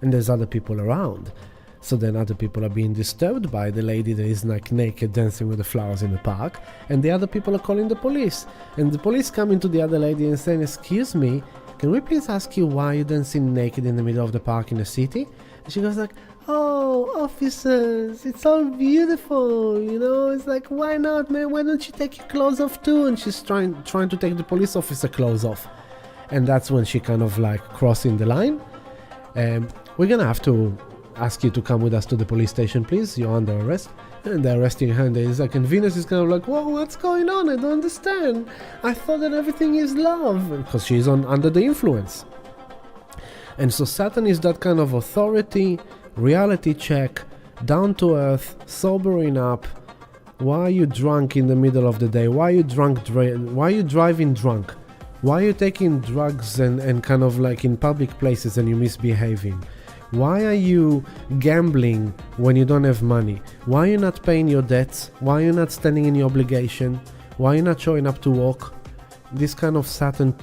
and there's other people around. So then other people are being disturbed by the lady that is like naked dancing with the flowers in the park, and the other people are calling the police. And the police come into the other lady and saying, excuse me, can we please ask you why you're dancing naked in the middle of the park in the city? And she goes like, oh, officers, it's all beautiful, you know, it's like, why not, man, why don't you take your clothes off too? And she's trying to take the police officer clothes off. And that's when she kind of like crossing the line. We're gonna have to ask you to come with us to the police station, please. You're under arrest. And they're arresting her, and and Venus is kind of like, whoa, what's going on? I don't understand. I thought that everything is love, because she's under the influence. And so Saturn is that kind of authority, reality check, down to earth, sobering up. Why are you drunk in the middle of the day? Why are you why are you driving drunk? Why are you taking drugs and kind of like in public places and you misbehaving? Why are you gambling when you don't have money? Why are you not paying your debts? Why are you not standing in your obligation? Why are you not showing up to work? This kind of Saturn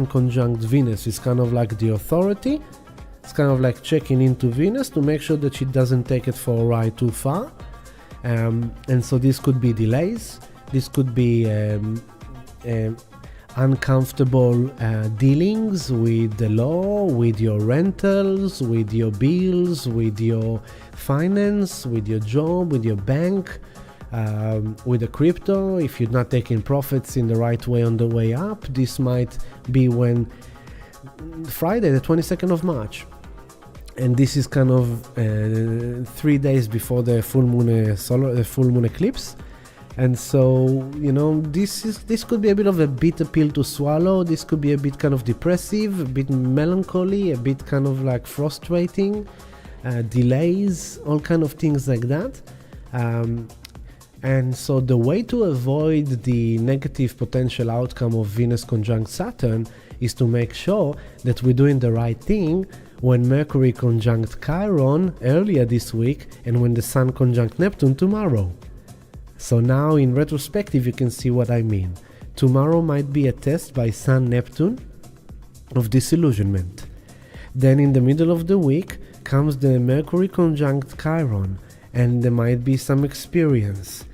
conjunct Venus is kind of like the authority. It's kind of like checking into Venus to make sure that she doesn't take it for a ride too far. And so this could be delays. This could be uncomfortable dealings with the law, with your rentals, with your bills, with your finance, with your job, with your bank, with the crypto. If you're not taking profits in the right way on the way up, this might be when Friday, the 22nd of March. And this is kind of 3 days before the full moon eclipse. And so, this could be a bit of a bitter pill to swallow. This could be a bit kind of depressive, a bit melancholy, a bit kind of like frustrating, delays, all kind of things like that. And so the way to avoid the negative potential outcome of Venus conjunct Saturn is to make sure that we're doing the right thing when Mercury conjunct Chiron earlier this week and when the Sun conjunct Neptune tomorrow. So now in retrospective you can see what I mean. Tomorrow might be a test by Sun Neptune of disillusionment. Then in the middle of the week comes the Mercury conjunct Chiron, and there might be some experience.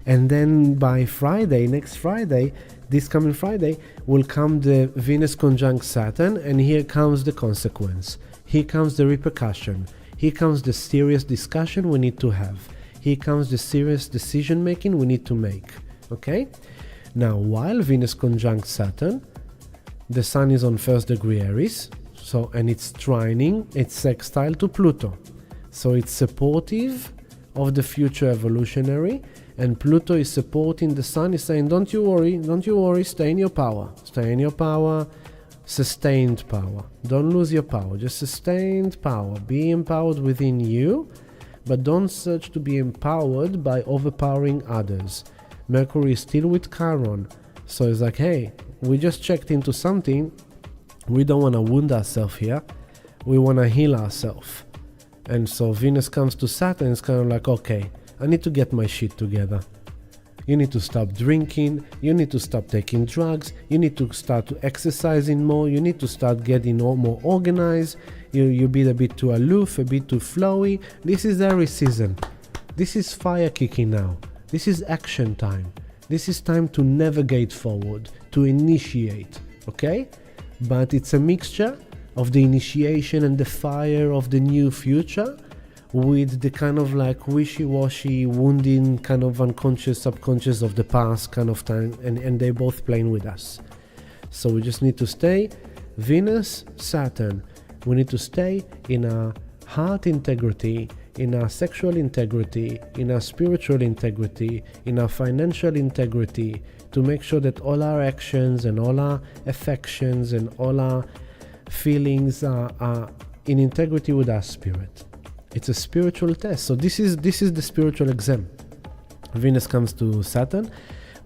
And then by Friday, next Friday, this coming Friday, will come the Venus conjunct Saturn, and here comes the consequence. Here comes the repercussion. Here comes the serious discussion we need to have. Here comes the serious decision making we need to make. Okay? Now, while Venus conjunct Saturn, the Sun is on 1st degree Aries, and it's trining, it's sextile to Pluto. So it's supportive of the future evolutionary, and Pluto is supporting the Sun, is saying, don't you worry, stay in your power, sustained power. Don't lose your power, just sustained power. Be empowered within you, but don't search to be empowered by overpowering others. Mercury is still with Chiron, so it's like, hey, we just checked into something. We don't want to wound ourselves here. We want to heal ourselves. And so Venus comes to Saturn, it's kind of like, okay, I need to get my shit together. You need to stop drinking, you need to stop taking drugs, you need to start to exercising more, you need to start getting more organized, you be a bit too aloof, a bit too flowy. This is Aries season. This is fire kicking now. This is action time. This is time to navigate forward, to initiate, okay? But it's a mixture of the initiation and the fire of the new future with the kind of like wishy-washy, wounding, kind of unconscious, subconscious of the past kind of time, and they're both playing with us. So we just need to stay Venus, Saturn. We need to stay in our heart integrity, in our sexual integrity, in our spiritual integrity, in our financial integrity, to make sure that all our actions and all our affections and all our feelings are in integrity with our spirit. It's a spiritual test. So this is the spiritual exam. Venus comes to Saturn,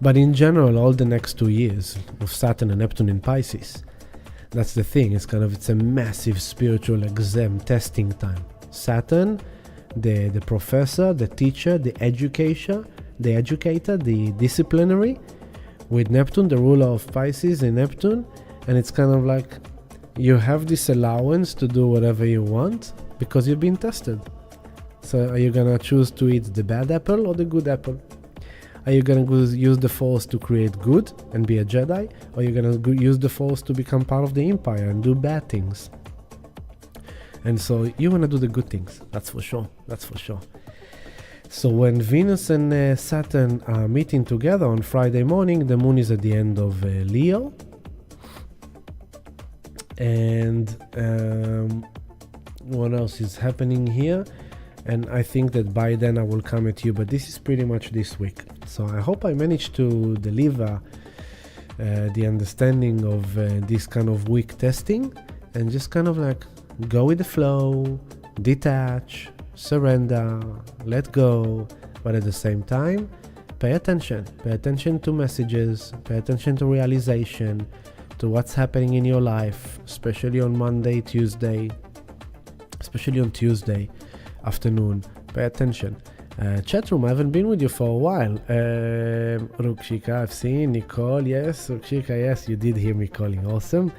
but in general, all the next 2 years of Saturn and Neptune in Pisces, that's the thing. It's a massive spiritual exam, testing time. Saturn, the professor, the teacher, the educator, the disciplinary, with Neptune, the ruler of Pisces in Neptune, and it's kind of like you have this allowance to do whatever you want because you've been tested. So are you gonna choose to eat the bad apple or the good apple? Are you gonna use the Force to create good and be a Jedi, or are you gonna use the Force to become part of the Empire and do bad things? And so you wanna do the good things, that's for sure. So when Venus and Saturn are meeting together on Friday morning, the moon is at the end of Leo. And what else is happening here, and I think that by then I will come at you, but this is pretty much this week. So I hope I managed to deliver the understanding of this kind of week testing, and just kind of like go with the flow, detach, surrender, let go, but at the same time pay attention to messages, pay attention to realization, to what's happening in your life, especially on Monday, Tuesday, especially on Tuesday afternoon. Pay attention. Chat room, I haven't been with you for a while. Rukshika, I've seen. Nicole, yes. Rukshika, yes, you did hear me calling. Awesome.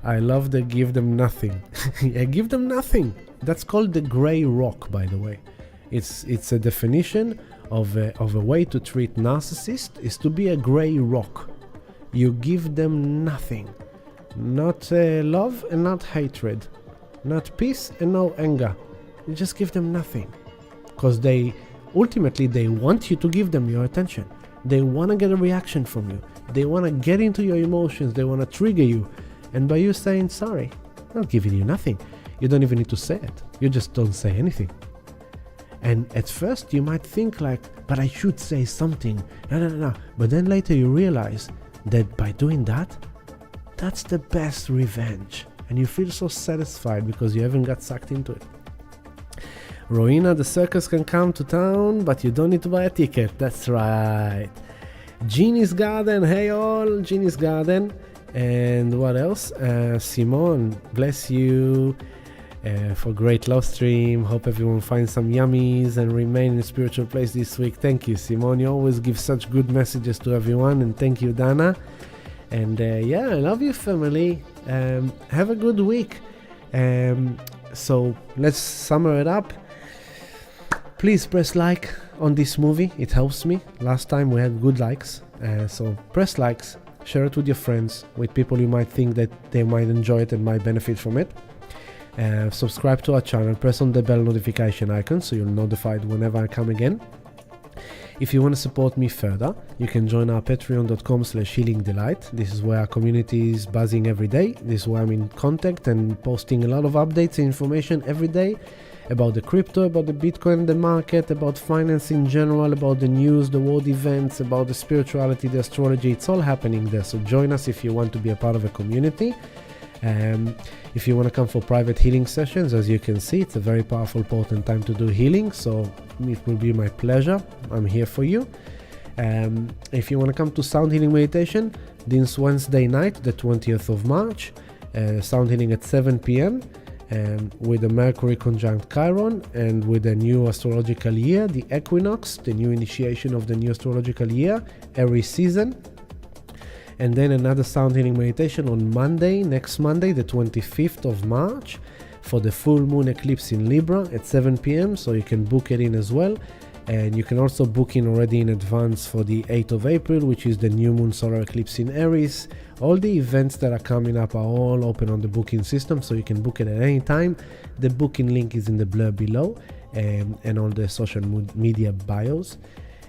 I love the give them nothing. Give them nothing. That's called the gray rock, by the way. It's a definition of a way to treat narcissist is to be a gray rock. You give them nothing. Not love and not hatred. Not peace and no anger. You just give them nothing. Because ultimately they want you to give them your attention. They want to get a reaction from you. They want to get into your emotions. They want to trigger you. And by you saying sorry, I'm not giving you nothing. You don't even need to say it. You just don't say anything. And at first you might think like, but I should say something. No. But then later you realize that by doing that, that's the best revenge. And you feel so satisfied because you haven't got sucked into it. Rowena, the circus can come to town, but you don't need to buy a ticket. That's right. Genie's Garden. Hey all, Genie's Garden. And what else? Simone, bless you for great love stream. Hope everyone finds some yummies and remain in a spiritual place this week. Thank you, Simone. You always give such good messages to everyone. And thank you, Dana. And I love you, family. Have a good week. So let's sum it up. Please press like on this movie. It helps me. Last time we had good likes. So press likes. Share it with your friends, with people you might think that they might enjoy it and might benefit from it. Subscribe to our channel, press on the bell notification icon so you're notified whenever I come again. If you want to support me further, you can join our patreon.com/healingdelight. This is where our community is buzzing every day. This is where I'm in contact and posting a lot of updates and information every day about the crypto, about the Bitcoin, the market, about finance in general, about the news, the world events, about the spirituality, the astrology. It's all happening there. So join us if you want to be a part of a community. If you want to come for private healing sessions, as you can see, it's a very powerful, potent time to do healing. So it will be my pleasure. I'm here for you. If you want to come to sound healing meditation, this Wednesday night, the 20th of March, sound healing at 7 p.m. With the Mercury conjunct Chiron and with the new astrological year, the Equinox, the new initiation of the new astrological year, Aries season. And then another sound healing meditation on Monday, next Monday, the 25th of March, for the full moon eclipse in Libra at 7 p.m. So you can book it in as well. And you can also book in already in advance for the 8th of April, which is the new moon solar eclipse in Aries. All the events that are coming up are all open on the booking system, so you can book it at any time. The booking link is in the blurb below and all the social media bios.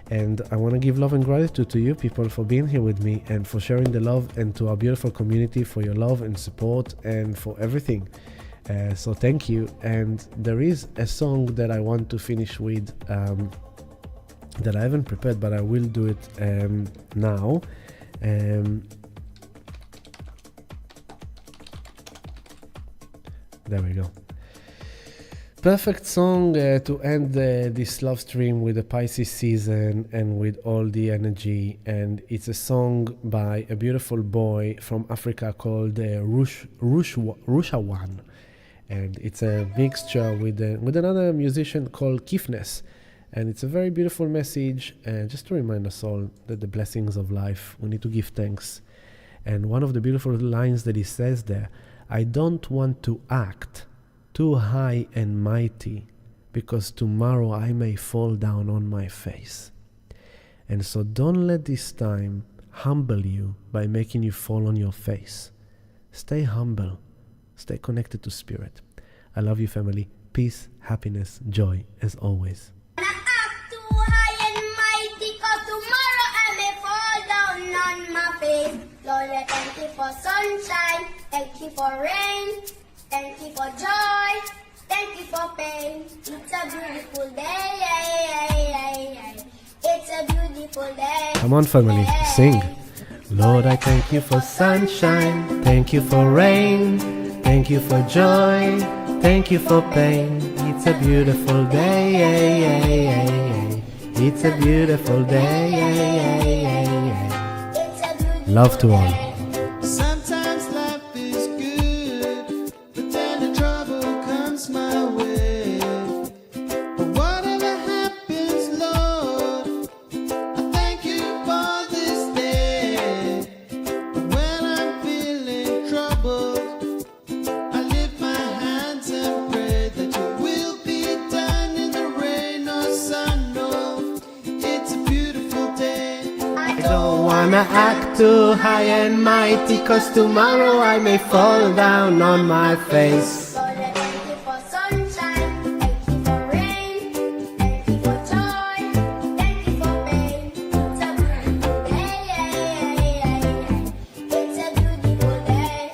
And I want to give love and gratitude to you people for being here with me and for sharing the love, and to our beautiful community for your love and support and for everything. So thank you. And there is a song that I want to finish with that I haven't prepared, but I will do it now. There we go. Perfect song to end this love stream with the Pisces season and with all the energy. And it's a song by a beautiful boy from Africa called Rushawan. And it's a mixture with another musician called Kifnes. And it's a very beautiful message, just to remind us all that the blessings of life, we need to give thanks. And one of the beautiful lines that he says there, I don't want to act too high and mighty, because tomorrow I may fall down on my face. And so don't let this time humble you by making you fall on your face. Stay humble. Stay connected to spirit. I love you, family. Peace, happiness, joy, as always.
Lord, thank you for sunshine, thank you for rain, thank you for joy. thank you for pain. It's a beautiful day. It's a beautiful day.
Come on, family, sing. Lord, I thank you for sunshine, thank you for rain, thank you for joy, thank you for pain. It's a beautiful day. It's a beautiful day. Love to all.
Sometimes life is good, but then the trouble comes my way. But whatever happens, Lord, I thank you for this day. When I'm feeling troubled, I lift my hands and pray that your will be done in the rain or sun. No, it's a beautiful day.
I don't wanna act too high and mighty, 'cause tomorrow I may fall down on my face.
Lord, I thank you for sunshine, thank you for rain, thank you for joy, thank you for pain. It's a beautiful day. It's a beautiful day.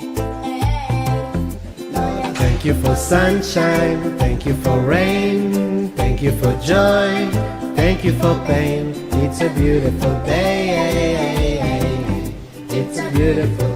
Lord, I
Thank you for sunshine, thank you for rain, thank you for joy, thank you for pain. It's a beautiful day. It's a beautiful